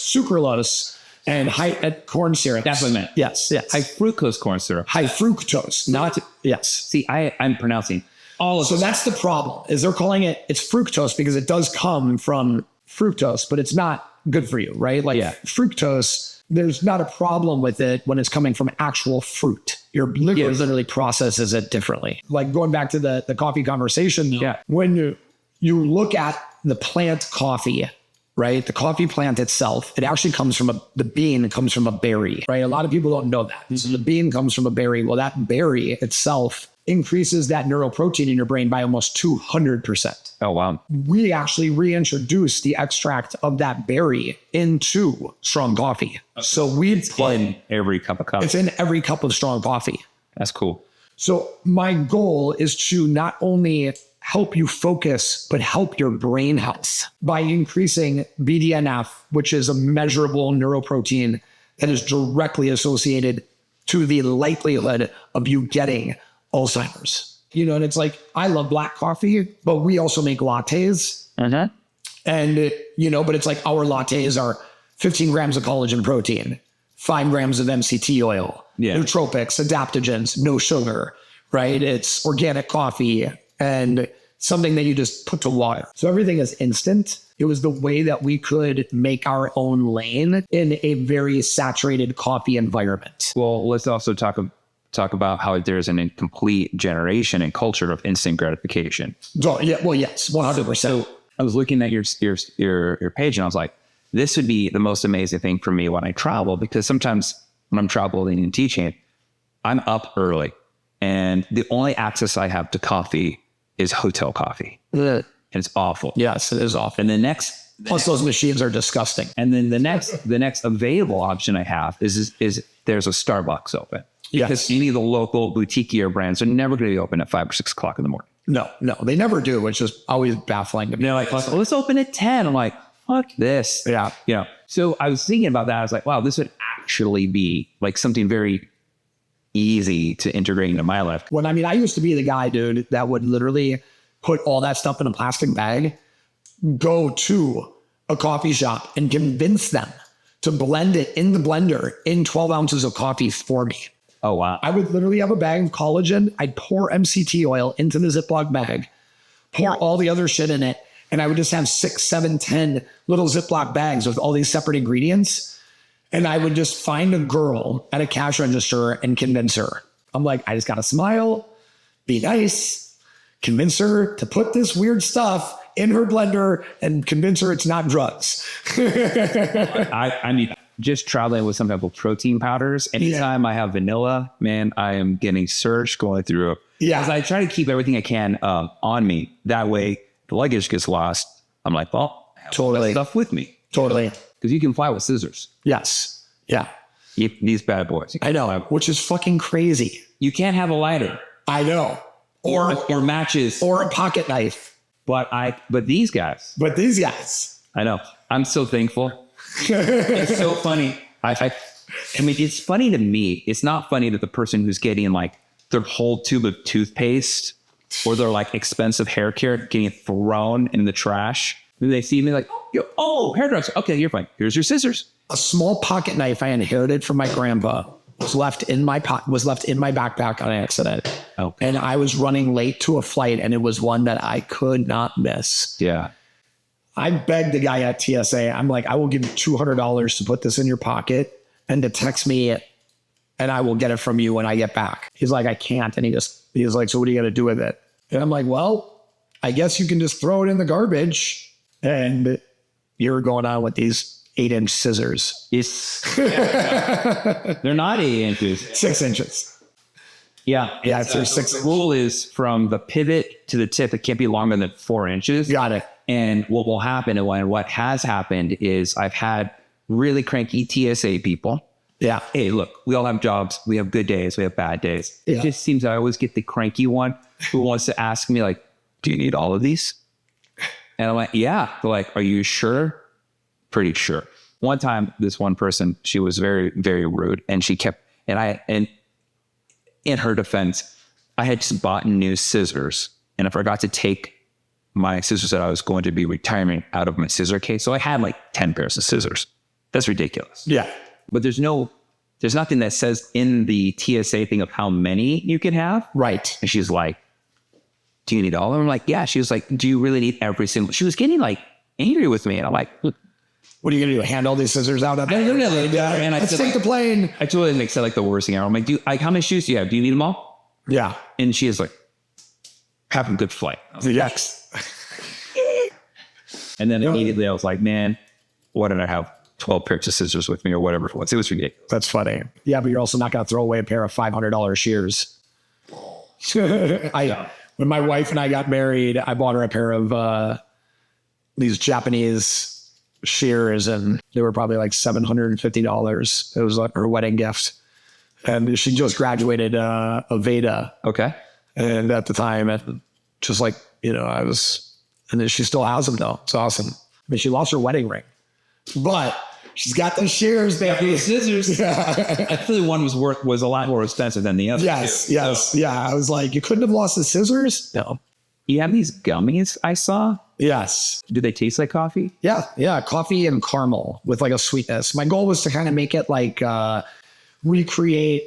and high corn syrup. That's what I meant. Yes. High fructose corn syrup. High fructose, not, yes. See, I'm pronouncing all of So that's the problem, is they're calling it's fructose because it does come from fructose, but it's not good for you, right? Fructose, there's not a problem with it when it's coming from actual fruit. Your liver literally processes it differently. Going back to the coffee conversation, when you look at the plant coffee, right? The coffee plant itself, it actually comes from the bean comes from a berry, right? A lot of people don't know that. Mm-hmm. So the bean comes from a berry. Well, that berry itself increases that neuroprotein in your brain by almost 200%. Oh, wow. We actually reintroduced the extract of that berry into strong coffee. So it's in every cup of coffee. It's in every cup of strong coffee. That's cool. So my goal is to not only help you focus, but help your brain health by increasing BDNF, which is a measurable neuroprotein that is directly associated to the likelihood of you getting Alzheimer's. And it's I love black coffee, but we also make lattes. And, but it's like our lattes are 15 grams of collagen protein, 5 grams of MCT oil, nootropics, adaptogens, no sugar, right? It's organic coffee and something that you just put to water. So everything is instant. It was the way that we could make our own lane in a very saturated coffee environment. Well, let's also talk about how there's an incomplete generation and culture of instant gratification. So, yeah, well, yes, 100%. So I was looking at your page and I was like, this would be the most amazing thing for me when I travel, because sometimes when I'm traveling and teaching, I'm up early and the only access I have to coffee is hotel coffee. And it's awful. Yes, it is awful. And plus those machines are disgusting. And then the next available option I have is there's a Starbucks open. Yes. Because any of the local boutique brands are never going to be open at 5 or 6 o'clock in the morning. No, they never do, which is always baffling to me. They're like, let's open at 10. I'm like, fuck this. Yeah. So I was thinking about that. I was like, wow, this would actually be like something very easy to integrate into my life. I used to be the guy, dude, that would literally put all that stuff in a plastic bag, go to a coffee shop and convince them to blend it in the blender in 12 ounces of coffee for me. Oh, wow. I would literally have a bag of collagen. I'd pour MCT oil into the Ziploc bag, pour all the other shit in it, and I would just have 6, 7, 10 little Ziploc bags with all these separate ingredients. And I would just find a girl at a cash register and convince her. I'm like, I just got to smile, be nice, convince her to put this weird stuff in her blender and convince her it's not drugs. I mean, just traveling with some type of protein powders. Anytime I have vanilla, man, I am getting surged going through it. Yeah. Because I try to keep everything I can on me. That way, the luggage gets lost. I'm like, well, I have totally stuff with me. Totally. Because you can fly with scissors. Yes. Yeah. These bad boys. I know, which is fucking crazy. You can't have a lighter. I know. Or matches. Or a pocket knife. But these guys. I know. I'm so thankful. It's so funny. I mean, it's funny to me. It's not funny to the person who's getting like their whole tube of toothpaste or their like expensive hair care getting thrown in the trash. And they see me like, hairdresser. Okay, you're fine. Here's your scissors. A small pocket knife I inherited from my grandpa was left in my backpack on accident. Okay. And I was running late to a flight, and it was one that I could not miss. Yeah. I begged the guy at TSA. I'm like, I will give you $200 to put this in your pocket and to text me it, and I will get it from you when I get back. He's like, I can't. And he's like, so what are you going to do with it? And I'm like, well, I guess you can just throw it in the garbage. And you're going on with these 8-inch scissors. They're not 8 inches. 6 inches. Yeah. Yeah. So 6. The rule is from the pivot to the tip, it can't be longer than 4 inches. Got it. And what will happen and what has happened is I've had really cranky TSA people. Yeah. Hey, look, we all have jobs. We have good days. We have bad days. Yeah. It just seems I always get the cranky one who wants to ask me like, do you need all of these? And I'm like, yeah. They're like, are you sure? Pretty sure. One time, this one person, she was very, very rude. And she kept, and in her defense, I had just bought new scissors. And I forgot to take my scissors that I was going to be retiring out of my scissor case. So I had like 10 pairs of scissors. That's ridiculous. Yeah. But there's nothing that says in the TSA thing of how many you can have. Right. And she's like, do you need all of them? I'm like, yeah. She was like, do you really need every single? She was getting like angry with me. And I'm like, look, what are you going to do? Hand all these scissors out? And let's take the plane. I told her, said like the worst thing ever. I'm like, how many shoes do you have? Do you need them all? Yeah. And she is like, have a good flight. Yes. And then immediately I was like, man, why did I have 12 pairs of scissors with me or whatever it was? It was ridiculous. That's funny. Yeah, but you're also not going to throw away a pair of $500 shears. When my wife and I got married, I bought her a pair of these Japanese shears, and they were probably like $750. It was like her wedding gift. And she just graduated Aveda. Okay. And at the time, just like, and then she still has them though. It's awesome. I mean, she lost her wedding ring, but she's got the shears, baby. The scissors. Yeah. I feel one was a lot more expensive than the other. Yes. Yeah. I was like, you couldn't have lost the scissors? No. You have these gummies I saw. Yes. Do they taste like coffee? Yeah. Yeah. Coffee and caramel with like a sweetness. My goal was to kind of make it like recreate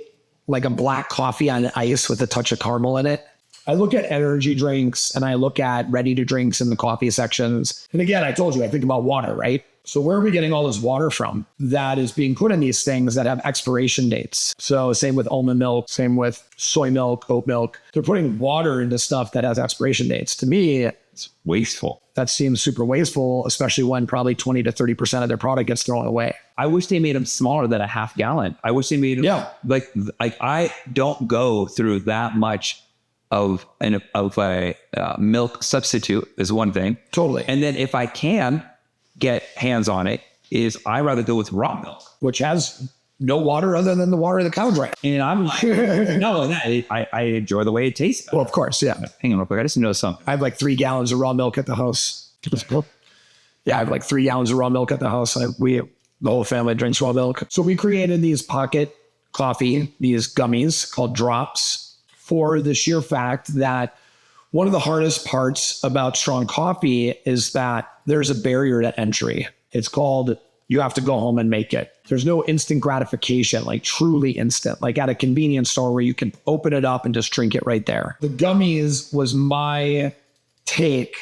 like a black coffee on ice with a touch of caramel in it. I look at energy drinks and I look at ready to drinks in the coffee sections. And again, I told you, I think about water, right? So where are we getting all this water from that is being put in these things that have expiration dates? So same with almond milk, same with soy milk, oat milk. They're putting water into stuff that has expiration dates. To me, It's wasteful. that seems super wasteful, especially when probably 20 to 30% of their product gets thrown away. I wish they made them smaller than a half gallon. I wish they made them like I don't go through that much of a milk substitute is one thing. Totally. And then if I can get hands on it, is I rather go with raw milk, Which has no water other than the water the cow drank. and I'm like, no, I enjoy the way it tastes. Well, of course, yeah. Hang on real quick, I just know something. I have like 3 gallons of raw milk at the house. Yeah, I have like 3 gallons of raw milk at the house. The whole family drinks raw milk. So we created these pocket coffee, these gummies called drops, for the sheer fact that one of the hardest parts about strong coffee is that there's a barrier to entry. It's called, you have to go home and make it. There's no instant gratification, like truly instant, like at a convenience store where you can open it up and just drink it right there. The gummies was my take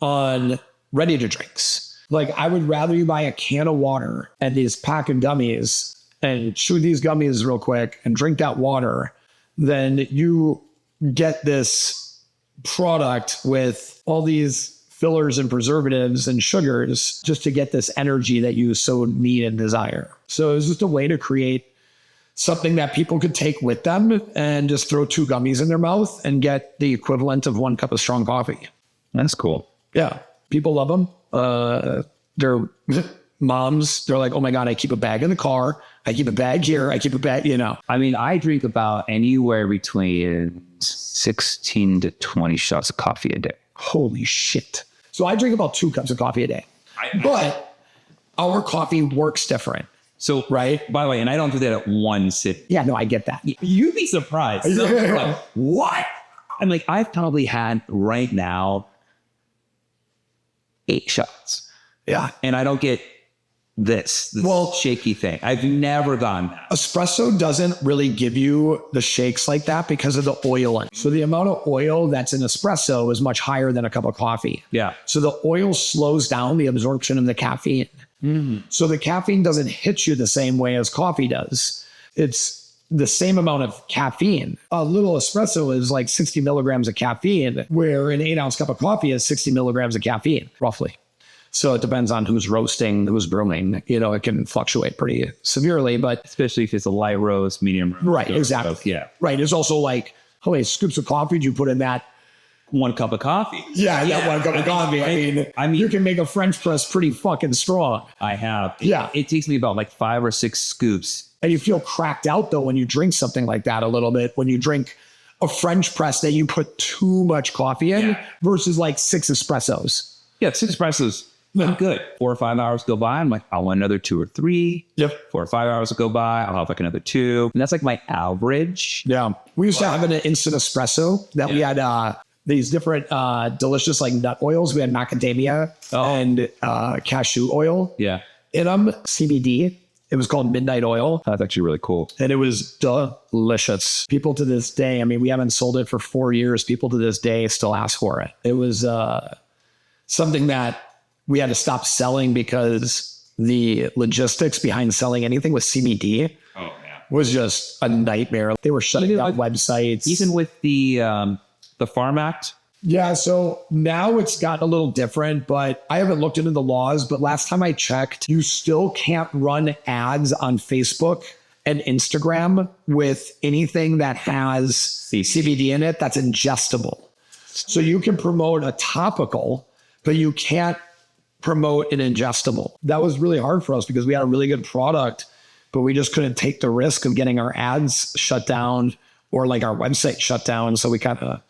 on ready to drinks. Like I would rather you buy a can of water and these pack of gummies and chew these gummies real quick and drink that water than you get this product with all these fillers and preservatives and sugars just to get this energy that you so need and desire. So it was just a way to create something that people could take with them and just throw 2 gummies in their mouth and get the equivalent of 1 cup of strong coffee. That's cool. Yeah. People love them. Their moms, they're like, oh my God, I keep a bag in the car. I keep a bag here. I keep a bag, I mean, I drink about anywhere between 16 to 20 shots of coffee a day. Holy shit. So I drink about 2 cups of coffee a day. But our coffee works different. So, right? By the way, and I don't do that at one sip. Yeah, no, I get that. You'd be surprised. Like, what? I'm like, I've probably had right now 8 shots. Yeah. And I don't get this shaky thing. I've never done that. Espresso doesn't really give you the shakes like that because of the oiling. So the amount of oil that's in espresso is much higher than a cup of coffee. Yeah. So the oil slows down the absorption of the caffeine. Mm-hmm. So the caffeine doesn't hit you the same way as coffee does. It's the same amount of caffeine. A little espresso is like 60 milligrams of caffeine, where an 8-ounce cup of coffee is 60 milligrams of caffeine, roughly. So it depends on who's roasting, who's brewing. It can fluctuate pretty severely, but especially if it's a light roast, medium roast. Right, exactly. Roast, yeah. Right. It's also like, how many scoops of coffee do you put in that? 1 cup of coffee. Yeah, 1 cup of coffee. I mean, you can make a French press pretty fucking strong. I have. Yeah. It takes me about like 5 or 6 scoops. And you feel cracked out though when you drink something like that a little bit. When you drink a French press that you put too much coffee in versus like 6 espressos. Yeah, 6 espressos. I'm good. 4 or 5 hours go by. I'm like, I want another 2 or 3. Yep. 4 or 5 hours will go by. I'll have like another 2. And that's like my average. Yeah. We used to have an instant espresso that we had these different delicious like nut oils. We had macadamia and cashew oil in them, CBD. It was called Midnight Oil. That's actually really cool. And it was delicious. People to this day, I mean, we haven't sold it for 4 years. People to this day still ask for it. It was something that we had to stop selling because the logistics behind selling anything with CBD was just a nightmare. They were shutting down websites. Even with the Farm Act? Yeah, so now it's gotten a little different, but I haven't looked into the laws. But last time I checked, you still can't run ads on Facebook and Instagram with anything that has CBD in it that's ingestible. So you can promote a topical, but you can't promote an ingestible. That was really hard for us because we had a really good product, but we just couldn't take the risk of getting our ads shut down or like our website shut down. So we kind of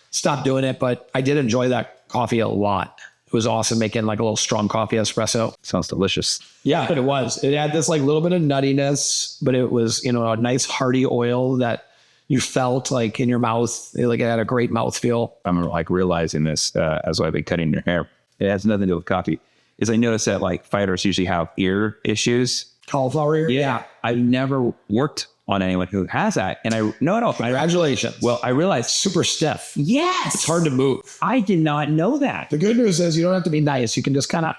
stopped doing it, but I did enjoy that coffee a lot. It was awesome making like a little strong coffee espresso. Sounds delicious. Yeah, it was. It had this like little bit of nuttiness, but it was, a nice hearty oil that you felt like in your mouth, like it had a great mouthfeel. I'm like realizing this as I've been cutting your hair. It has nothing to do with coffee. Is I noticed that like fighters usually have ear issues. Cauliflower ear? Yeah. I've never worked on anyone who has that. And Congratulations. Well, I realized Super stiff. yes, It's hard to move. I did not know that. The good news is you don't have to be nice. You can just kind of.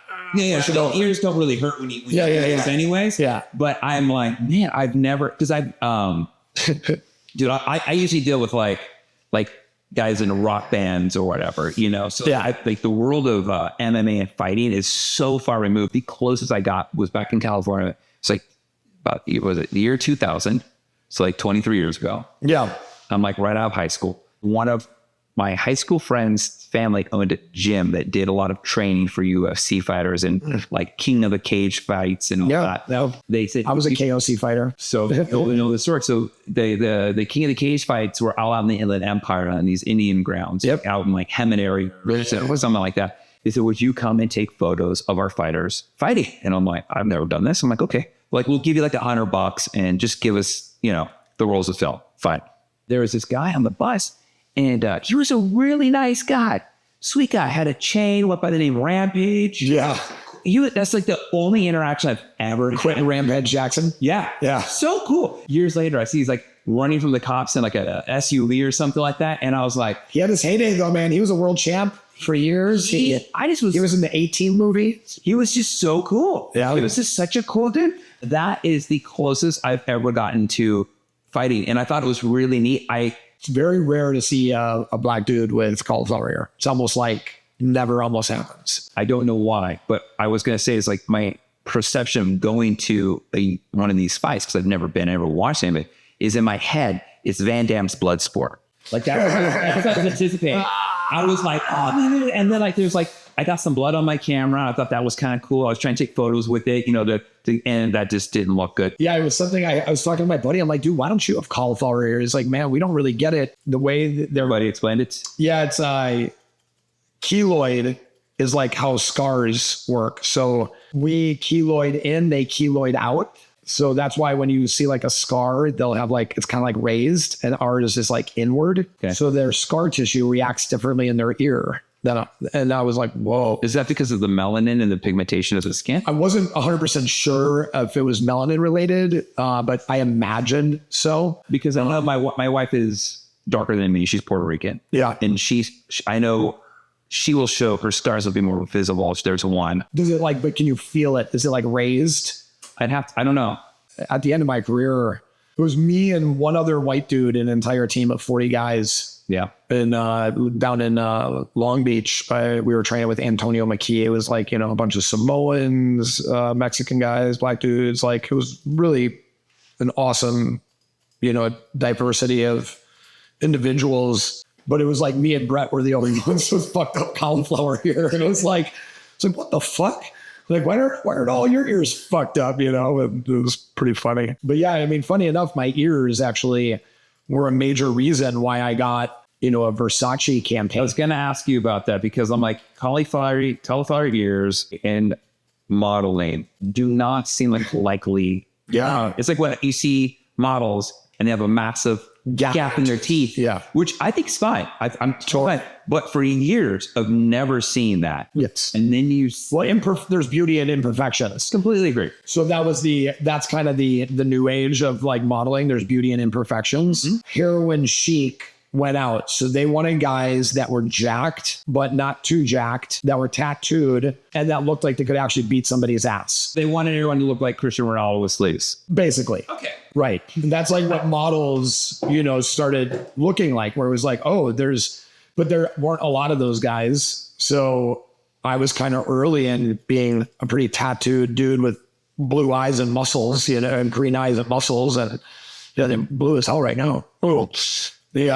So the ears don't really hurt when you do this anyways. Yeah. But I'm like, man, I've never, because dude, I usually deal with like guys in rock bands or whatever, you know? So like the world of MMA and fighting is so far removed. The closest I got was back in California. It's like the year 2000. So like 23 years ago. Yeah. I'm like right out of high school. One of my high school friends' family owned a gym that did a lot of training for UFC fighters and like King of the Cage fights and all that. No. They said I was a KOC fighter. so you know the story. So the King of the Cage fights were all out in the Inland Empire on these Indian grounds, out in like Hemet area, something like that. They said, "Would you come and take photos of our fighters fighting?" And I'm like, "I've never done this." I'm like, "Okay, like we'll give you like $100 and just give us, you know, the rolls of film." Fine. There was this guy on the bus, and he was a really nice guy, sweet guy. Had a chain, went by the name Rampage. Yeah. That's like the only interaction I've ever had. Quentin Rampage Jackson. Yeah. Yeah. So cool. Years later, I see he's like running from the cops in like a SUV or something like that. And I was like, He had his heyday though, man. He was a world champ for years. He was in the 18 movie. he was just so cool. Yeah. He was just such a cool dude. That is the closest I've ever gotten to fighting. And I thought it was really neat. It's very rare to see a black dude with cauliflower ear. It's almost like never almost happens. I don't know why, but I was going to say it's like my perception of going to one of these fights, because I've never been, ever watched any of it, is in my head, it's Van Damme's Bloodsport. Like that's what I was anticipating. I was like, oh, man. And then like, there's like, I got some blood on my camera. I thought that was kind of cool. I was trying to take photos with it, you know, and that just didn't look good. Yeah, it was something I was talking to my buddy. I'm like, dude, why don't you have cauliflower ear? He's like, man, we don't really get it the way that Everybody explained it. Yeah, it's keloid is like how scars work. So we keloid in, they keloid out. So that's why when you see like a scar, they'll have like, it's kind of like raised, and ours is just like inward. Okay. So their scar tissue reacts differently in their ear. And I was like, whoa. Is that because of the melanin and the pigmentation of the skin? I wasn't 100% sure if it was melanin related, but I imagined so. Because I know my wife is darker than me. She's Puerto Rican. Yeah. And I know she will show her stars will be more visible if there's one. Does it like, but can you feel it? Is it like raised? I don't know. At the end of my career, it was me and one other white dude, an entire team of 40 guys. Yeah. And down in Long Beach, we were training with Antonio McKee. It was like, you know, a bunch of Samoans, Mexican guys, black dudes. Like, it was really an awesome, you know, diversity of individuals. But it was like me and Brett were the only ones with fucked up cauliflower ear. And it was like, what the fuck? Like, why aren't all your ears fucked up? You know, it was pretty funny. But yeah, I mean, funny enough, my ears actually were a major reason why I got, you know, a Versace campaign. I was going to ask you about that because I'm like, cauliflower ears and modeling do not seem like likely. Yeah. It's like when you see models and they have a massive gap in their teeth, yeah, which I think is fine. I'm totally fine. But for years, I've never seen that. Yes. And then there's beauty in imperfections. Completely agree. So that's kind of the new age of like modeling. There's beauty in imperfections. Mm-hmm. Heroin Chic went out. So they wanted guys that were jacked, but not too jacked, that were tattooed, and that looked like they could actually beat somebody's ass. They wanted everyone to look like Cristiano Ronaldo with sleeves. Basically. Okay. Right. And that's like what models, you know, started looking like, where it was like, oh, but there weren't a lot of those guys. So I was kind of early in being a pretty tattooed dude with blue eyes and muscles, you know, and green eyes and muscles. And yeah, they're blue as hell right now. Oh, they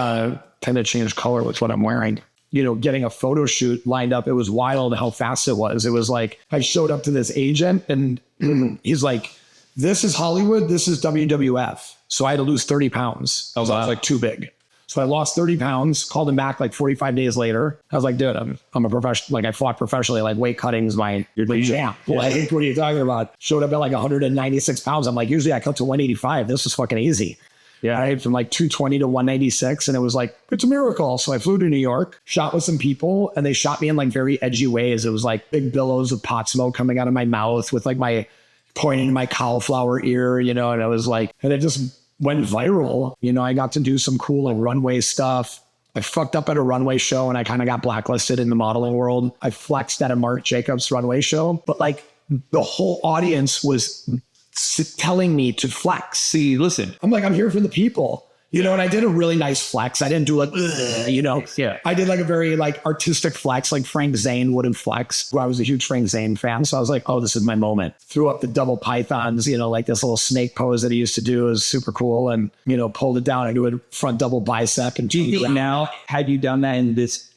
tend to change color with what I'm wearing. You know, getting a photo shoot lined up, it was wild how fast it was. It was like, I showed up to this agent and he's like, this is Hollywood, this is WWF. So I had to lose 30 pounds. I was like too big. So I lost 30 pounds, called him back like 45 days later. I was like, dude, I'm a professional. Like I fought professionally, like weight cutting's my jam. Like, what are you talking about? Showed up at like 196 pounds. I'm like, usually I cut to 185. This was fucking easy. Yeah. Right? From like 220 to 196. And it was like, it's a miracle. So I flew to New York, shot with some people, and they shot me in like very edgy ways. It was like big billows of pot smoke coming out of my mouth with like my pointing to my cauliflower ear, and I was like, and it just went viral. I got to do some cool like runway stuff. I fucked up at a runway show and I kind of got blacklisted in the modeling world. I flexed at a Marc Jacobs runway show, but like the whole audience was telling me to flex. See, listen, I'm like, I'm here for the people, and I did a really nice flex. I didn't do like, Yeah. I did like a very like artistic flex, like Frank Zane wouldn't flex. I was a huge Frank Zane fan. So I was like, oh, this is my moment. Threw up the double pythons, like this little snake pose that he used to do is super cool. And, pulled it down and do a front double bicep. And do you think now, had you done that in this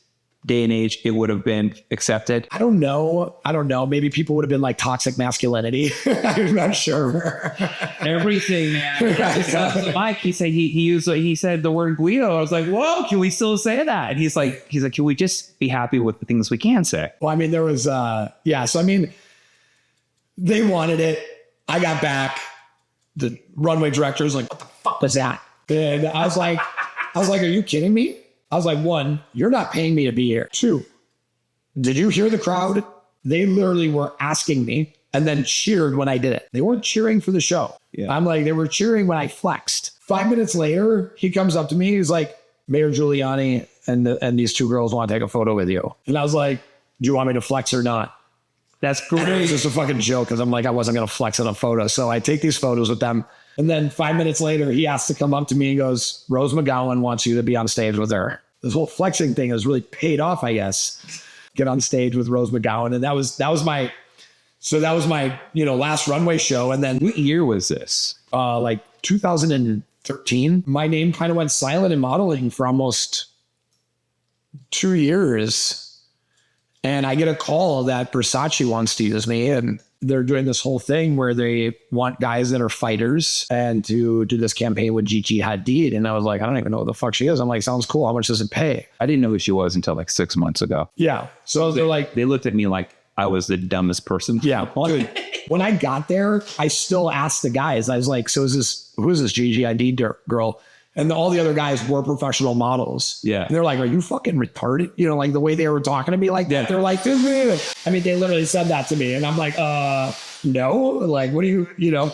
day and age, it would have been accepted? I don't know. Maybe people would have been like toxic masculinity. I'm not sure. Everything, man. Mike, he said he said the word Guido. I was like, whoa, can we still say that? And he's like, can we just be happy with the things we can say? Well, I mean, there was So I mean, they wanted it. I got back. The runway director was like, what the fuck was that? And I was like, are you kidding me? I was like, 1, you're not paying me to be here. 2, did you hear the crowd? They literally were asking me and then cheered when I did it. They weren't cheering for the show. Yeah. I'm like, they were cheering when I flexed. 5 minutes later, he comes up to me. He's like, Mayor Giuliani and these 2 girls want to take a photo with you. And I was like, do you want me to flex or not? That's great. It's just a fucking joke because I'm like, I wasn't going to flex in a photo. So I take these photos with them. And then 5 minutes later, he asked to come up to me and goes, Rose McGowan wants you to be on stage with her. This whole flexing thing has really paid off, I guess. Get on stage with Rose McGowan. And that was my last runway show. And then What year was this? like 2013, my name kind of went silent in modeling for almost 2 years. And I get a call that Versace wants to use me, and they're doing this whole thing where they want guys that are fighters and to do this campaign with Gigi Hadid. And I was like, I don't even know who the fuck she is. I'm like, sounds cool. How much does it pay? I didn't know who she was until like 6 months ago. Yeah. So they're like, they looked at me like I was the dumbest person. Yeah. Dude, when I got there, I still asked the guys, I was like, so who is this Gigi Hadid girl? And all the other guys were professional models. Yeah. And they're like, are you fucking retarded? Like the way they were talking to me like that. They're like, I mean, they literally said that to me. And I'm like, no. Like, what do you.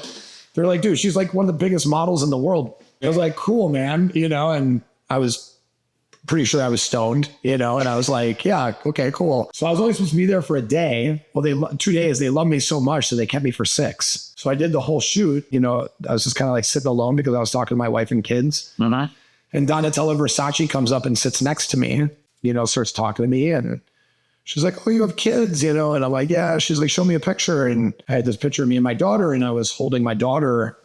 They're like, dude, she's like one of the biggest models in the world. I was like, cool, man. And I was pretty sure I was stoned, and I was like, yeah, okay, cool. So I was only supposed to be there for a day. Well, 2 days, they loved me so much. So they kept me for 6. So I did the whole shoot. I was just kind of like sitting alone because I was talking to my wife and kids. Uh-huh. And Donatella Versace comes up and sits next to me, starts talking to me. And she's like, oh, you have kids, And I'm like, yeah. She's like, show me a picture. And I had this picture of me and my daughter, and I was holding my daughter.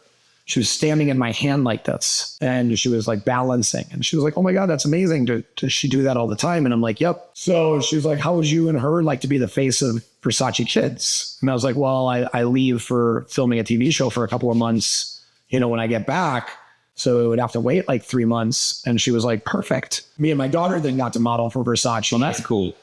She was standing in my hand like this, and she was like balancing. And she was like, oh my God, that's amazing. Does she do that all the time? And I'm like, yep. So she was like, how would you and her like to be the face of Versace Kids? And I was like, well, I leave for filming a TV show for a couple of months, when I get back. So it would have to wait like 3 months. And she was like, perfect. Me and my daughter then got to model for Versace. Well, that's cool.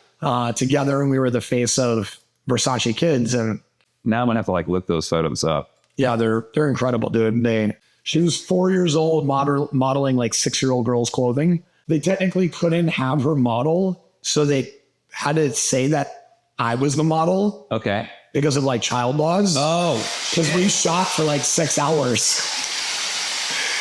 Together, and we were the face of Versace Kids. And now I'm going to have to like look those photos up. Yeah, they're incredible, dude. She was 4 years old, modeling like 6-year-old girls' clothing. They technically couldn't have her model, so they had to say that I was the model. Okay. Because of like child laws. Oh. Because we shot for like 6 hours.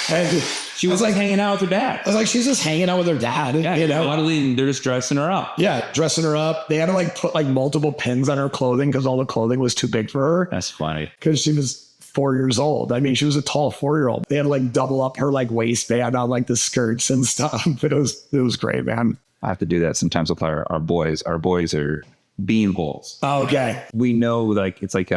And she was like hanging out with her dad. I was like, she's just hanging out with her dad. Yeah, modeling, they're just dressing her up. Yeah, dressing her up. They had to like put like multiple pins on her clothing because all the clothing was too big for her. That's funny. Because she was 4 years old. I mean, she was a tall 4-year-old. They had to like double up her like waistband on like the skirts and stuff. But it was great, man. I have to do that sometimes with our boys. Our boys are beanballs. Oh, okay. We know like it's like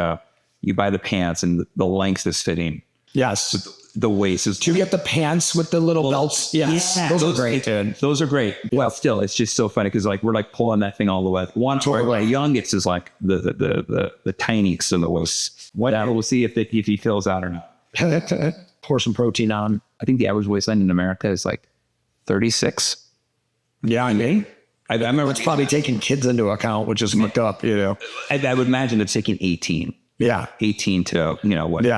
you buy the pants and the length is fitting. Yes. The waist is. Do you get the pants with the little belts? Yes. Yeah. Those are great, dude. Those are great. Yeah. Well, still, it's just so funny because like we're like pulling that thing all the way. One totally. My youngest is like the tiniest in the waist. We'll see if he fills out or not. Pour some protein on. I think the average waistline in America is like 36. Yeah, I mean, I remember it's probably taking kids into account, which is hooked up, I would imagine it's taking 18. Yeah. 18 to,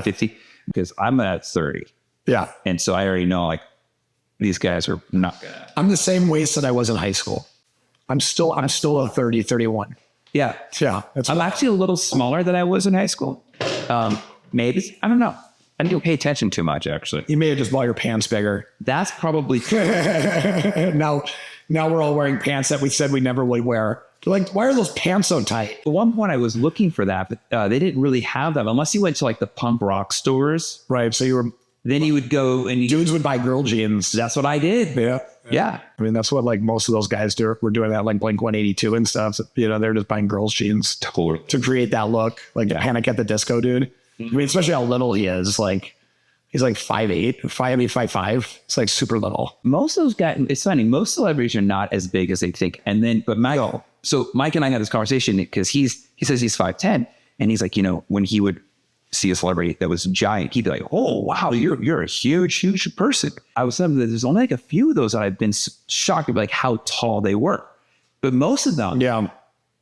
50. Because I'm at 30. Yeah. And so I already know like these guys are not gonna. I'm the same waist that I was in high school. I'm still a 30, 31. Yeah. Yeah. I'm actually a little smaller than I was in high school. Maybe. I don't know. I didn't pay attention too much, actually. You may have just bought your pants bigger. That's probably true. Now we're all wearing pants that we said we never would wear. Like, why are those pants so tight? At one point, I was looking for that, but they didn't really have them unless you went to like the punk rock stores. Right. So you were. Then you would go and Dudes would buy girl jeans. that's what I did. Yeah. Yeah. I mean, that's what like most of those guys do. We're doing that like Blink 182 and stuff. So, they're just buying girls jeans to create that look, like Panic at the Disco dude. I mean, especially how little he is. Like, he's like 5'8", 5'5". It's like super little. Most of those guys, it's funny, most celebrities are not as big as they think. And then, but so Mike and I had this conversation because he says he's 5'10", and he's like, when he would see a celebrity that was giant, he'd be like, oh, wow, you're a huge person. I was saying that there's only like a few of those that I've been shocked at like how tall they were. But most of them,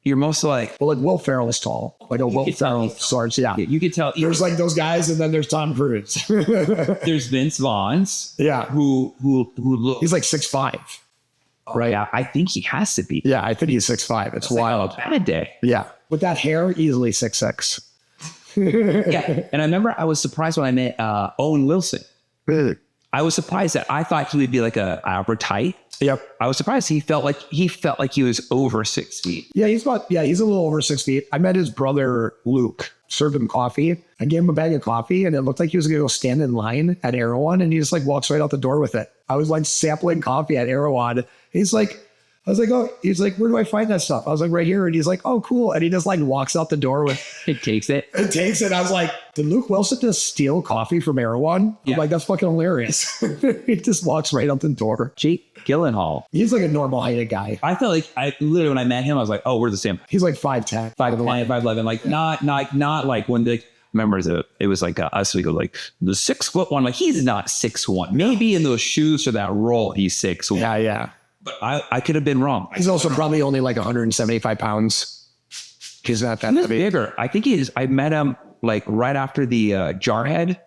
you're most like, well, like Will Ferrell is tall. Like a Will Ferrell sorts, you could tell. There's like those guys, and then there's Tom Cruise. There's Vince Vaughn's, who look. He's like 6'5", right? Yeah, I think he has to be. Yeah, I think he's 6'5". It's wild. Like a bad day. Yeah, with that hair, easily 6'6". Yeah, and I remember I was surprised when I met Owen Wilson. Really? I was surprised that I thought he would be like a average height. Yep. I was surprised he felt like he was over 6 feet. Yeah, he's a little over 6 feet. I met his brother Luke. Served him coffee. I gave him a bag of coffee, and it looked like he was gonna go stand in line at Erewhon, and he just like walks right out the door with it. I was like sampling coffee at Erewhon. I was like, oh, he's like, where do I find that stuff? I was like, right here. And he's like, oh, cool. And he just like walks out the door with it. Takes it. I was like, did Luke Wilson just steal coffee from Erewhon? Yeah. I'm like, that's fucking hilarious. He just walks right out the door. Jake Gyllenhaal. He's like a normal heighted guy. I felt like I literally when I met him, I was like, oh, we're the same. He's like 5'10", 5'10", 5'11", like not like when they remember it was like us. We go like the 6'1". Like he's not 6'1". Maybe in those shoes for that role, he's 6'1". Yeah. But I could have been wrong. He's also probably only like 175 pounds. He's not that He's heavy. bigger. I think he is. I met him like right after the Jarhead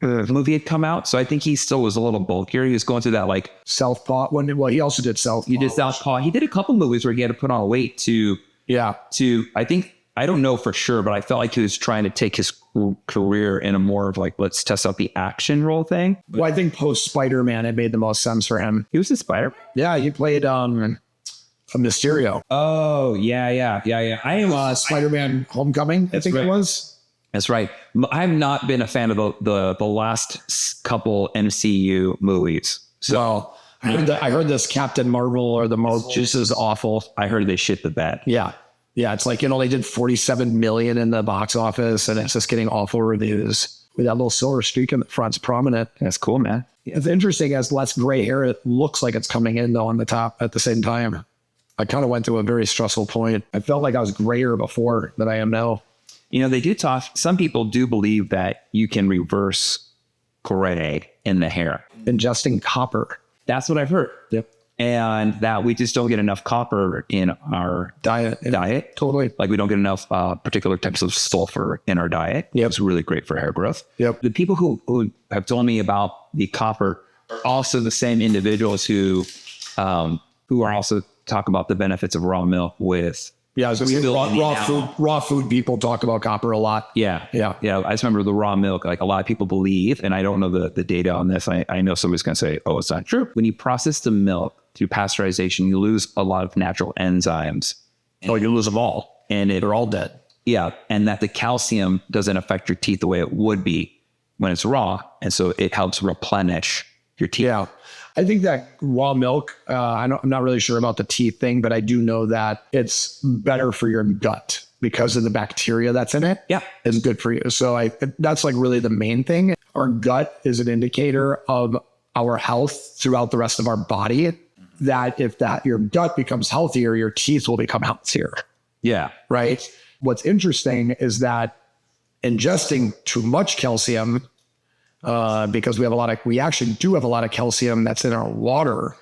movie had come out. So I think he still was a little bulkier. He was going through that like Southpaw. Well, he also did Southpaw. He did Southpaw. He did a couple movies where he had to put on weight to I think, I don't know for sure, but I felt like he was trying to take his career in a more of like, let's test out the action role thing. Well, I think post Spider-Man, it made the most sense for him. He was a Spider-Man? Yeah, he played a Mysterio. Oh, yeah. I am Spider-Man Homecoming, I think it was. That's right. I've not been a fan of the last couple MCU movies. So well, I heard this Captain Marvel or the Marvel just is awful. I heard they shit the bed. Yeah, it's like, they did 47 million in the box office, and it's just getting awful reviews. With that little silver streak in the front's prominent. That's cool, man. It's interesting, as less gray hair, it looks like it's coming in though on the top at the same time. I kind of went to a very stressful point. I felt like I was grayer before than I am now. They do talk, some people do believe that you can reverse gray in the hair. Ingesting copper. That's what I've heard. Yep. And that we just don't get enough copper in our diet. Totally. Like we don't get enough particular types of sulfur in our diet. Yep. It's really great for hair growth. Yep. The people who have told me about the copper are also the same individuals who are also talk about the benefits of raw milk with. Yeah, so raw food people talk about copper a lot. Yeah. I just remember the raw milk, like a lot of people believe, and I don't know the data on this. I know somebody's going to say, oh, it's not true. When you process the milk through pasteurization, you lose a lot of natural enzymes. Oh, you lose them all. And they're all dead. Yeah. And that the calcium doesn't affect your teeth the way it would be when it's raw. And so it helps replenish your teeth. Yeah. I think that raw milk, I'm not really sure about the teeth thing, but I do know that it's better for your gut because of the bacteria that's in it. Yeah. It's good for you. So that's like really the main thing. Our gut is an indicator of our health throughout the rest of our body. That if your gut becomes healthier, your teeth will become healthier. Yeah. Right. What's interesting is that ingesting too much calcium, because we actually do have a lot of calcium that's in our water,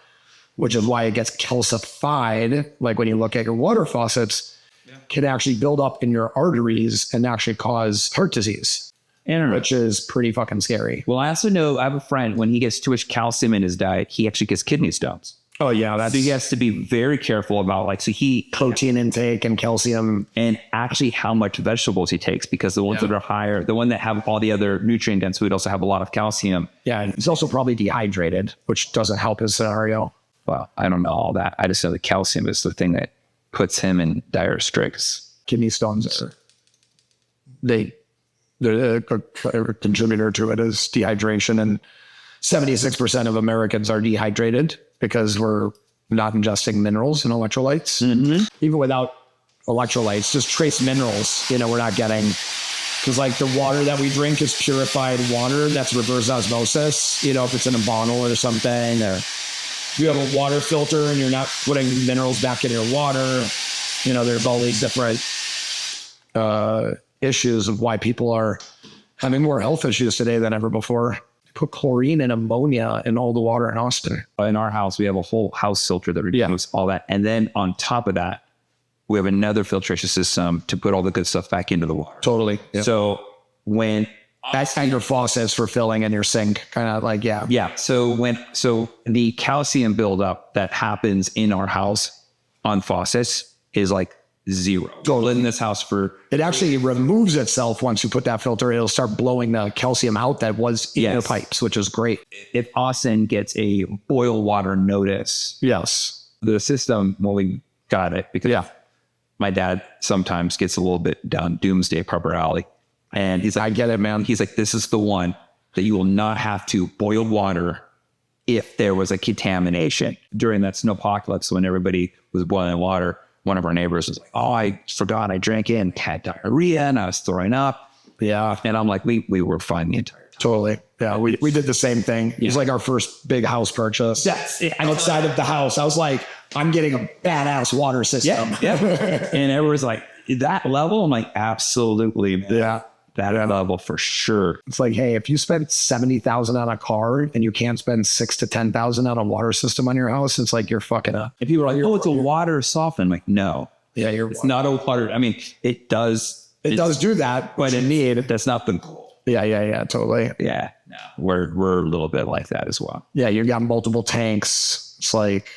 which is why it gets calcified. Like when you look at your water faucets, can actually build up in your arteries and actually cause heart disease. which is pretty fucking scary. Well, I also know I have a friend, when he gets too much calcium in his diet, he actually gets kidney stones. Oh yeah, So he has to be very careful about protein intake and calcium, and actually how much vegetables he takes, because the ones that are higher, the one that have all the other nutrient dense food also have a lot of calcium. Yeah, and he's also probably dehydrated, which doesn't help his scenario. Well, I don't know all that. I just know the calcium is the thing that puts him in dire straits. Kidney stones they're a contributor to it is dehydration, and 76% of Americans are dehydrated because we're not ingesting minerals and electrolytes. Mm-hmm. Even without electrolytes, just trace minerals, we're not getting. Because like the water that we drink is purified water that's reverse osmosis, if it's in a bottle or something, or you have a water filter and you're not putting minerals back in your water. There's all these different issues of why people are having more health issues today than ever before. Put chlorine and ammonia in all the water in Austin. In our house, we have a whole house filter that removes all that. And then on top of that, we have another filtration system to put all the good stuff back into the water. Totally. Yep. So when that's kind of your faucets for filling in your sink, kind of like, yeah. Yeah. So the calcium buildup that happens in our house on faucets is like zero. Go in this house it actually removes itself once you put that filter. It'll start blowing the calcium out that was in the pipes, which is great. If Austin gets a boil water notice, yes, the system, well, we got it because my dad sometimes gets a little bit down doomsday prepper alley, and he's like, I get it, man. He's like, this is the one that you will not have to boil water if there was a contamination during that snowpocalypse when everybody was boiling water. One of our neighbors was like, oh, I forgot I drank in, had diarrhea, and I was throwing up. Yeah. And I'm like, we were fine the entire time. Totally. Yeah, we did the same thing. It was like our first big house purchase. Yes. Outside of the house, I was like, I'm getting a badass water system. Yeah. And everyone's like, that level? I'm like, absolutely. Man. Yeah. That level for sure. It's like, hey, if you spend $70,000 on a car and you can't spend $6,000 to $10,000 on a water system on your house, it's like you're fucking up. And people are like, oh, it's a water soften. I'm like, no. Yeah, it's not a water. I mean, it does. It does do that, but that's not the goal. Yeah, totally. Yeah, no, we're a little bit like that as well. Yeah, you've got multiple tanks. It's like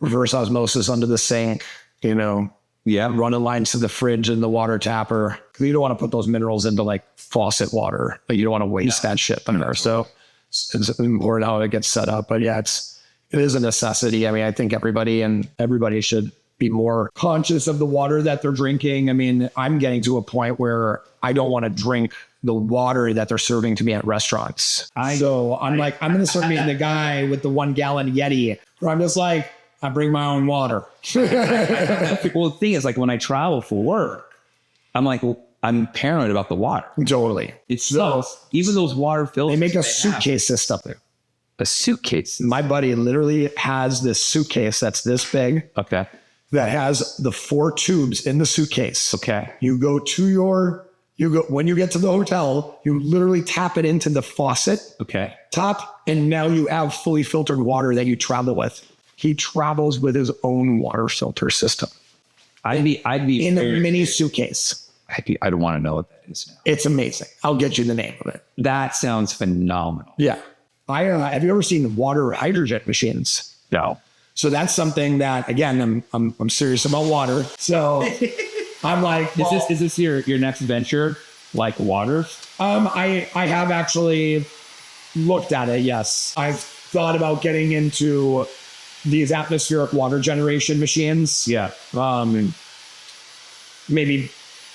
reverse osmosis under the sink, Yeah, running lines to the fridge and the water tapper. You don't want to put those minerals into like faucet water. Like you don't want to waste that shit there. So it's important how it gets set up. But yeah, it is a necessity. I mean, I think everybody should be more conscious of the water that they're drinking. I mean, I'm getting to a point where I don't want to drink the water that they're serving to me at restaurants. I'm going to start meeting the guy with the 1 gallon Yeti where I'm just like, I bring my own water. Well, the thing is, like when I travel for work, I'm like, I'm paranoid about the water. Totally. Even those water filters. They make a suitcase system. A suitcase? My buddy literally has this suitcase that's this big. Okay. That has the 4 tubes in the suitcase. Okay. When you get to the hotel, you literally tap it into the faucet. Okay. Top, and now you have fully filtered water that you travel with. He travels with his own water filter system. I'd be in a mini suitcase. I don't want to know what that is now. It's amazing. I'll get you the name of it. That sounds phenomenal. Yeah. Have you ever seen water hydrogen machines? No. So that's something that, again, I'm serious about water. So I'm like, is this your next venture, like water? I have actually looked at it. Yes, I've thought about getting into these atmospheric water generation machines. Yeah. Maybe,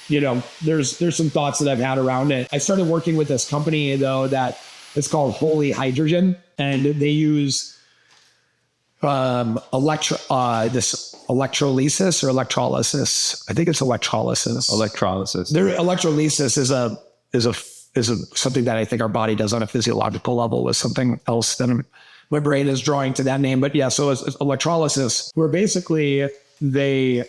there's some thoughts that I've had around it. I started working with this company though that it's called Holy Hydrogen, and they use electrolysis or electrolysis. I think it's electrolysis. Their electrolysis is something that I think our body does on a physiological level with something else that my brain is drawing to that name. But yeah, so it's electrolysis, where basically they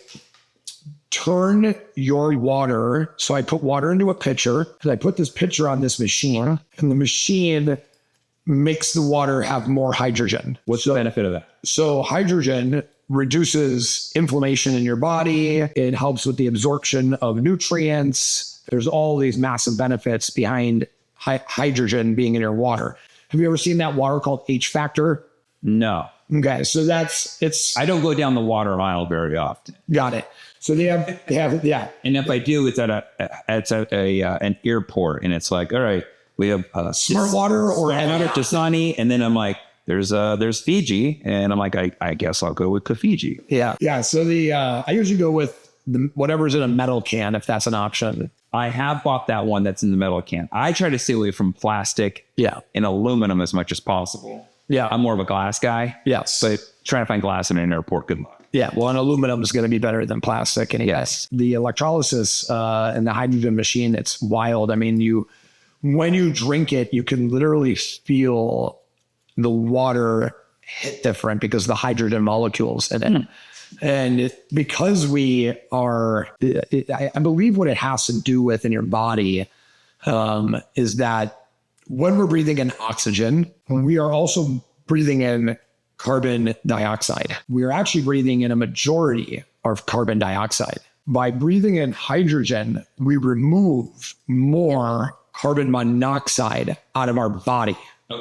turn your water. So I put water into a pitcher, and I put this pitcher on this machine, and the machine makes the water have more hydrogen. What's the benefit of that? So hydrogen reduces inflammation in your body. It helps with the absorption of nutrients. There's all these massive benefits behind hydrogen being in your water. Have you ever seen that water called H factor? No. Okay, so it's. I don't go down the water aisle very often. Got it. So they have, yeah. And if I do, it's at an airport, and it's like, all right, we have Smart water or Dasani, and then I'm like, there's Fiji, and I'm like, I guess I'll go with Fiji. Yeah. So I usually go with whatever's in a metal can if that's an option. I have bought that one that's in the metal can. I try to stay away from plastic and aluminum as much as possible. Yeah. I'm more of a glass guy. Yes. But trying to find glass in an airport, good luck. Yeah. Well, and aluminum is going to be better than plastic. And yes, the electrolysis and the hydrogen machine, it's wild. I mean, when you drink it, you can literally feel the water hit different because the hydrogen molecules in it. And because we are, I believe what it has to do with in your body is that when we're breathing in oxygen, we are also breathing in carbon dioxide. We are actually breathing in a majority of carbon dioxide. By breathing in hydrogen, we remove more carbon monoxide out of our body,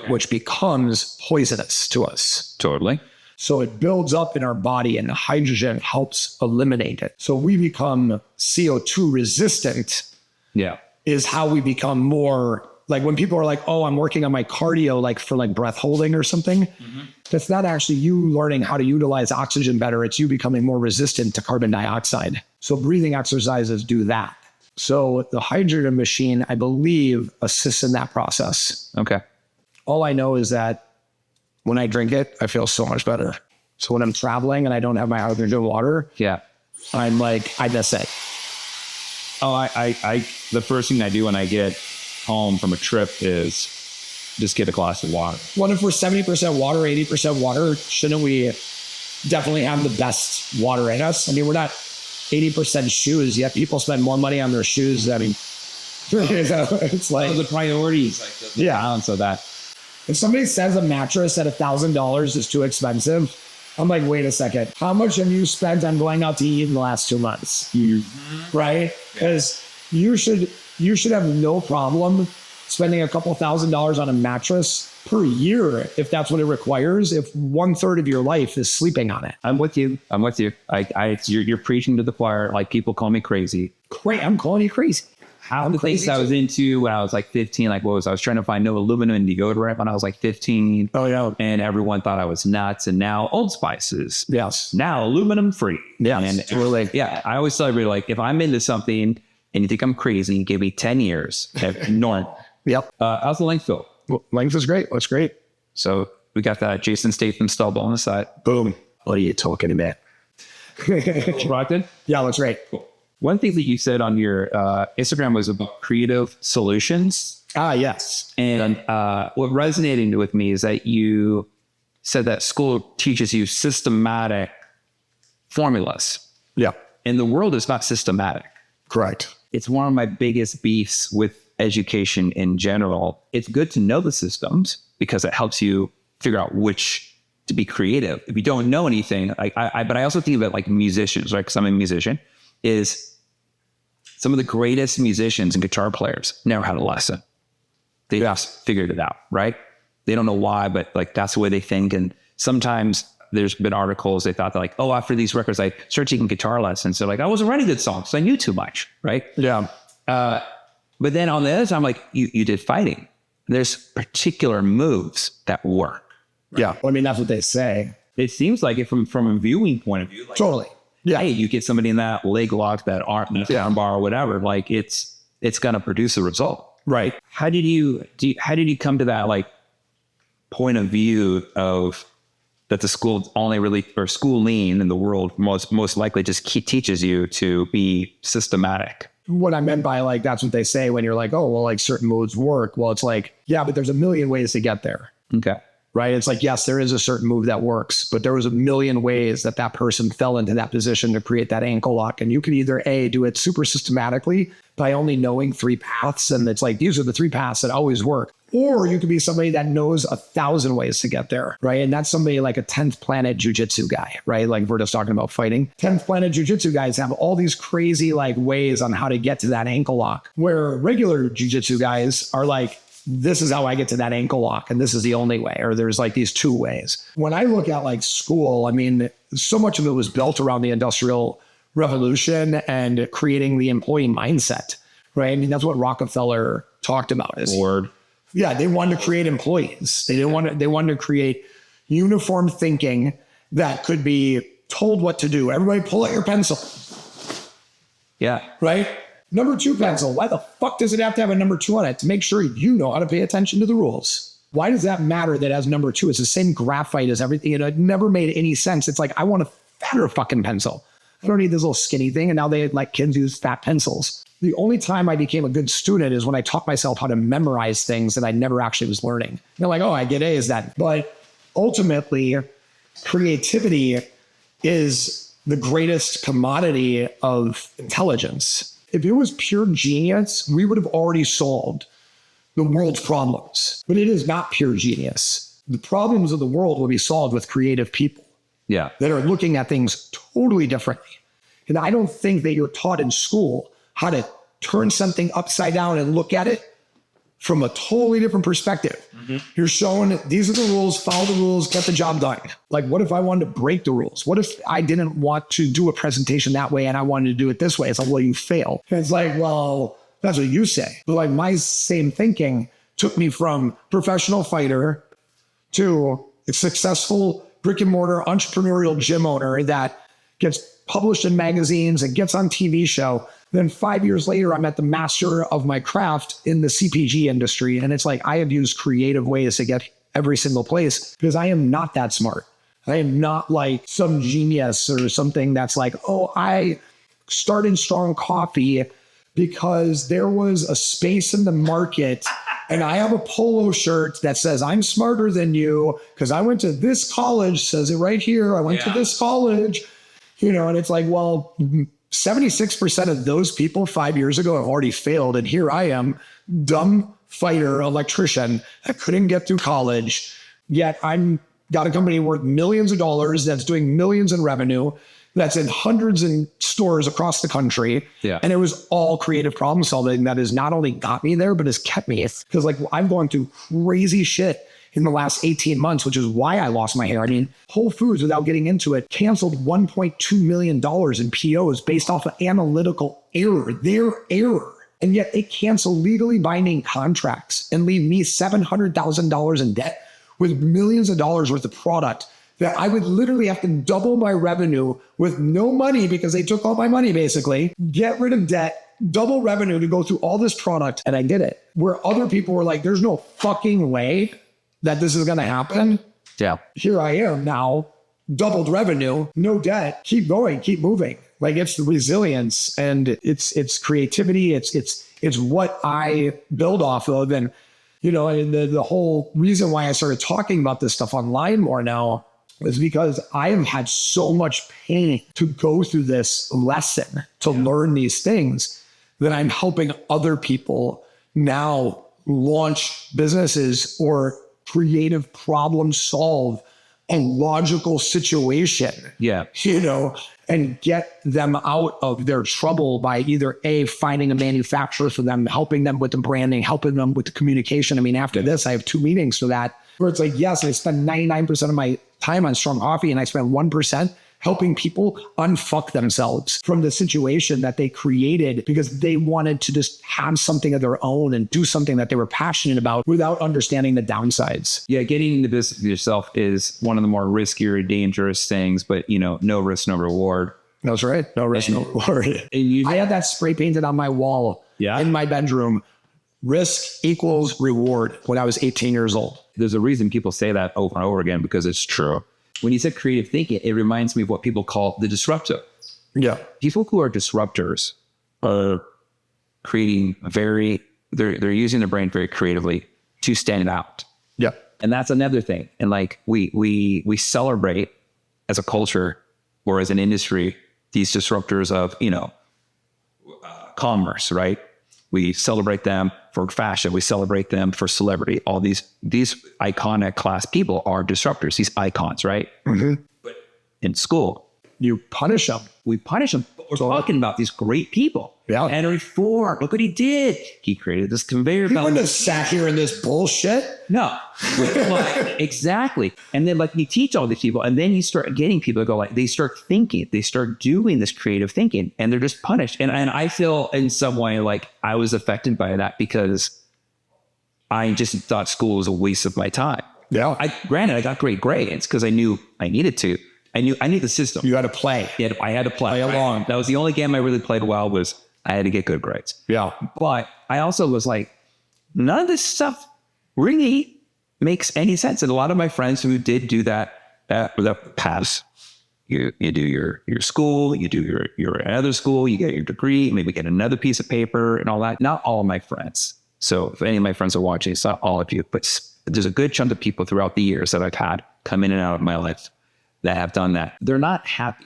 which becomes poisonous to us. Totally. So it builds up in our body and the hydrogen helps eliminate it. So we become CO2 resistant. Yeah. Is how we become more like when people are like, oh, I'm working on my cardio, like for like breath holding or something. That's not actually you learning how to utilize oxygen better. It's you becoming more resistant to carbon dioxide. So breathing exercises do that. So the hydrogen machine, I believe, assists in that process. Okay. All I know is that when I drink it, I feel so much better. So when I'm traveling and I don't have my hydrogen water, I'm like, I miss it. Oh, I the first thing I do when I get home from a trip is just get a glass of water. What if we're 70% water, 80% water? Shouldn't we definitely have the best water in us? I mean, we're not 80% shoes, yet people spend more money on their shoes than it's like the priorities, like the balance of that. If somebody says a mattress at $1,000 is too expensive, I'm like, wait a second. How much have you spent on going out to eat in the last 2 months? Right? Because you should have no problem spending a couple $1,000s on a mattress per year if that's what it requires. If 1/3 of your life is sleeping on it. I'm with you. You're preaching to the choir. Like people call me crazy. I'm calling you crazy. Half the things I was into when I was like 15, I was trying to find no aluminum in deodorant when I was like 15. Oh, yeah. And everyone thought I was nuts. And now Old Spices. Yes. Now aluminum free. Yeah. And we're like, I always tell everybody, like, if I'm into something and you think I'm crazy, give me 10 years. Normal. Yep. How's the length feel? Well, length is great. Looks great. So we got that Jason Statham stub on the side. Boom. What are you talking about? Rocked in? Yeah, looks great. Cool. One thing that you said on your Instagram was about creative solutions. Yes. And what resonated with me is that you said that school teaches you systematic formulas. Yeah. And the world is not systematic. Correct. It's one of my biggest beefs with education in general. It's good to know the systems because it helps you figure out which to be creative. If you don't know anything, but I also think about like musicians, right? Because I'm a musician, is some of the greatest musicians and guitar players never had a lesson. They just figured it out, right? They don't know why, but like that's the way they think. And sometimes there's been articles, they thought that like, oh, after these records, I started taking guitar lessons. So like, I wasn't writing good songs, so I knew too much, right? Yeah. But then on the other side, I'm like, you did fighting. There's particular moves that work. Right? Yeah. Well, I mean, that's what they say. It seems like it from a viewing point of view. Like, totally. Yeah. Hey, you get somebody in that leg lock, that arm bar or whatever, like it's going to produce a result. Right. How did you come to that like point of view of that the school only really, or schooling in the world most likely just teaches you to be systematic? What I meant by like, that's what they say when you're like, oh, well, like certain moves work. Well, it's like, yeah, but there's a million ways to get there. Okay. Right. It's like, yes, there is a certain move that works, but there was a million ways that that person fell into that position to create that ankle lock. And you could either do it super systematically by only knowing 3 paths. And it's like, these are the 3 paths that always work. Or you could be somebody that knows 1,000 ways to get there, right? And that's somebody like a 10th planet jujitsu guy, right? Like we're just talking about fighting. 10th planet jujitsu guys have all these crazy like ways on how to get to that ankle lock, where regular jujitsu guys are like, this is how I get to that ankle lock, and this is the only way, or there's like these two ways. When I look at like school, I mean, so much of it was built around the Industrial Revolution and creating the employee mindset, right? I mean, that's what Rothfelder talked about. Yeah, they wanted to create employees. They wanted to create uniform thinking that could be told what to do. Everybody pull out your pencil. Yeah. Right? Number 2 pencil. Why the fuck does it have to have a number 2 on it? To make sure you know how to pay attention to the rules. Why does that matter that it has number 2? It's the same graphite as everything. It never made any sense. It's like, I want a fatter fucking pencil. I don't need this little skinny thing. And now they like kids use fat pencils. The only time I became a good student is when I taught myself how to memorize things that I never actually was learning. And they're like, oh, I get A's then. But ultimately, creativity is the greatest commodity of intelligence. If it was pure genius, we would have already solved the world's problems. But it is not pure genius. The problems of the world will be solved with creative people. Yeah. That are looking at things totally differently. And I don't think that you're taught in school how to turn something upside down and look at it from a totally different perspective. Mm-hmm. You're shown these are the rules, follow the rules, get the job done. Like, what if I wanted to break the rules? What if I didn't want to do a presentation that way and I wanted to do it this way? It's like, well, you fail. And it's like, well, that's what you say. But like my same thinking took me from professional fighter to a successful brick and mortar entrepreneurial gym owner that gets published in magazines and gets on TV show. Then 5 years later, I'm at the master of my craft in the CPG industry. And it's like, I have used creative ways to get every single place because I am not that smart. I am not like some genius or something that's like, oh, I started Strong Coffee because there was a space in the market and I have a polo shirt that says I'm smarter than you because I went to this college, says it right here. I went to this college, and it's like, well, 76% of those people 5 years ago have already failed. And here I am, dumb fighter, electrician that couldn't get through college. Yet I'm got a company worth millions of dollars that's doing millions in revenue, that's in hundreds of stores across the country. Yeah. And it was all creative problem solving that has not only got me there, but has kept me. Because like I've gone through crazy shit in the last 18 months, which is why I lost my hair. I mean, Whole Foods, without getting into it, canceled $1.2 million in POs based off of analytical error, their error. And yet they cancel legally binding contracts and leave me $700,000 in debt with millions of dollars worth of product that I would literally have to double my revenue with no money because they took all my money, basically, get rid of debt, double revenue to go through all this product. And I did it. Where other people were like, there's no fucking way that this is going to happen. Yeah. Here I am now, doubled revenue, no debt, keep going, keep moving. Like it's the resilience and it's creativity. It's what I build off of. And, and the whole reason why I started talking about this stuff online more now is because I have had so much pain to go through this lesson, to learn these things, that I'm helping other people now launch businesses or creative problem solve a logical situation. Yeah. And get them out of their trouble by either finding a manufacturer for them, helping them with the branding, helping them with the communication. I mean, after this, I have 2 meetings for that where it's like, yes, I spend 99% of my time on Strong Coffee and I spend 1% helping people unfuck themselves from the situation that they created because they wanted to just have something of their own and do something that they were passionate about without understanding the downsides. Yeah, getting into business yourself is one of the more riskier, dangerous things, but no risk, no reward. That's right. No risk, no reward. I had that spray painted on my wall in my bedroom. Risk equals reward when I was 18 years old. There's a reason people say that over and over again because it's true. When you said creative thinking, it reminds me of what people call the disruptor. Yeah. People who are disruptors are creating they're using their brain very creatively to stand out. Yeah. And that's another thing. And like we celebrate as a culture or as an industry, these disruptors of, commerce, right? We celebrate them for fashion. We celebrate them for celebrity. All these iconic class people are disruptors, these icons, right? But in school, You punish them. we punish them. But we're talking about these great people. Yeah. Henry Ford, look what he did. He created this conveyor You belt. wouldn't have sat here in this bullshit. No, like, exactly. And then like you teach all these people, and then you start getting people to go like, they start thinking, they start doing this creative thinking, and they're just punished. And I feel in some way like I was affected by that because I just thought school was a waste of my time. Yeah. Granted, I got great grades because I knew I needed to. I knew the system. You had to play. I had to play along. That was the only game I really played well. Was I had to get good grades. Yeah. But I also was like, none of this stuff really makes any sense. And a lot of my friends who did do that pass, you do your school, you do your another school, you get your degree, maybe get another piece of paper and all that. Not all of my friends. So if any of my friends are watching, it's not all of you, but there's a good chunk of people throughout the years that I've had come in and out of my life that have done that. They're not happy,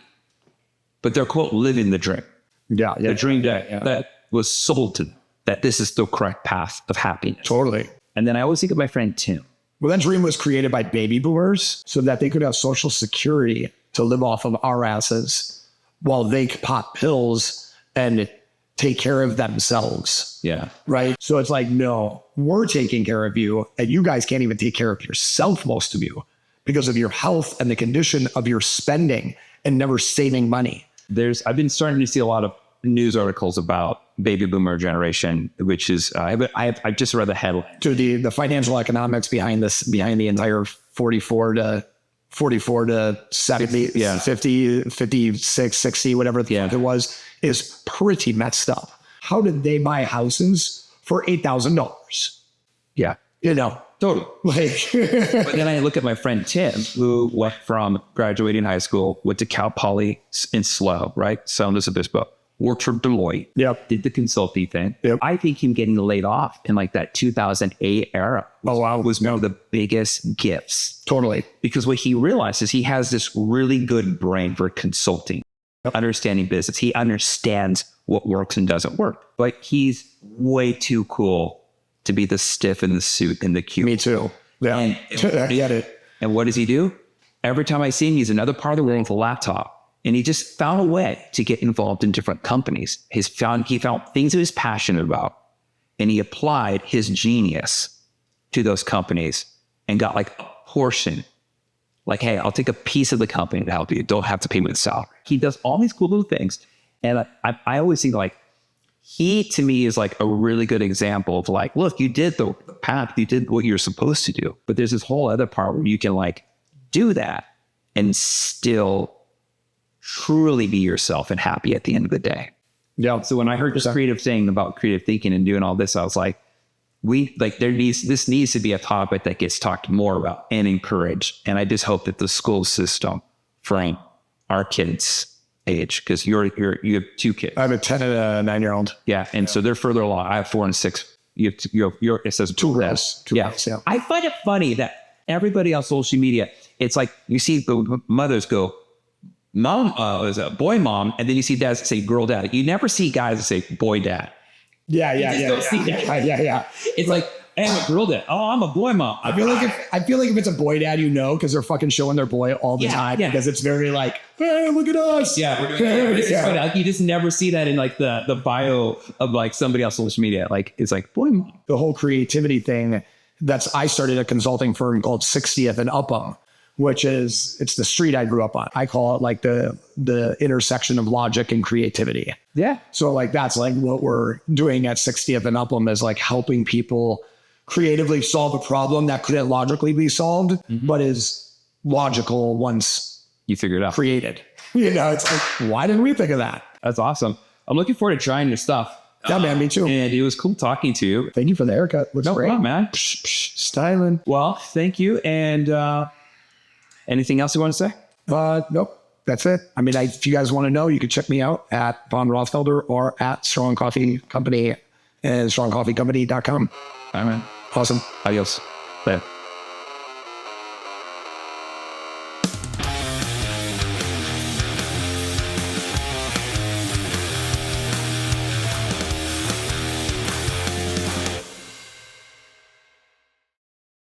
but they're quote living the dream. Yeah. The dream that was sold to them, that this is the correct path of happiness. Totally. And then I always think of my friend Tim. Well, that dream was created by baby boomers so that they could have social security to live off of our asses while they could pop pills and take care of themselves. Yeah. Right. So it's like, no, we're taking care of you, and you guys can't even take care of yourself, most of you, because of your health and the condition of your spending and never saving money. I've been starting to see a lot of news articles about baby boomer generation, which is I've just read the headline. To the financial economics behind the entire 44 to 70, 50, 56, 60, whatever the fuck it was, is pretty messed up. How did they buy houses for $8,000? Yeah. You know, Totally. like, But then I look at my friend Tim, who went from graduating high school, went to Cal Poly in SLO, right? San Luis Obispo, worked for Deloitte, did the consulting thing. Yep. I think him getting laid off in like that 2008 era was one of the biggest gifts. totally. Because what he realized is he has this really good brain for consulting, understanding business. He understands what works and doesn't work, but he's way too cool to be the stiff in the suit in the cube. Me too. Yeah. And, I get it. and what does he do? Every time I see him, he's another part of the room with a laptop. And he just found a way to get involved in different companies. He found things he was passionate about, and he applied his genius to those companies and got like a portion. Like, hey, I'll take a piece of the company to help you. Don't have to pay me the salary. He does all these cool little things. And I always think like, he to me is like a really good example of like, look, you did the path, you did what you're supposed to do. But there's this whole other part where you can like do that and still truly be yourself and happy at the end of the day. Yeah. So when I heard this creative thing about creative thinking and doing all this, I was like, this needs to be a topic that gets talked more about and encouraged. And I just hope that the school system for our kids' age, because you have two kids. I have a 10 and a 9-year-old. Yeah, and so they're further along. I have 4 and 6. It says Two girls. Yeah. I find it funny that everybody on social media, it's like you see the mothers go, mom, is a boy mom, and then you see dads say girl dad. You never see guys that say boy dad. Yeah. It's like, hey, I'm a girl dad. Oh, I'm a boy mom. I feel like if it's a boy dad, you know, because they're fucking showing their boy all the time. Yeah. Because it's very like, hey, look at us. Yeah, we're doing it. It's funny. Like, you just never see that in like the bio of like somebody else on social media. Like it's like boy mom. The whole creativity thing. I started a consulting firm called 60th and Upham, which it's the street I grew up on. I call it like the intersection of logic and creativity. Yeah. So like that's like what we're doing at 60th and Upham is like helping people creatively solve a problem that couldn't logically be solved, but is logical once You figure it out. created. You know, it's like, why didn't we think of that? That's awesome. I'm looking forward to trying your stuff. Yeah, man, me too. And it was cool talking to you. Thank you for the haircut. Looks great. Problem, man. Styling. Well, thank you. And anything else you want to say? Nope. That's it. I mean, if you guys want to know, you can check me out at Von Rothfelder or at Strong Coffee Company and strongcoffeecompany.com. All right, man. Awesome. Adios. Later.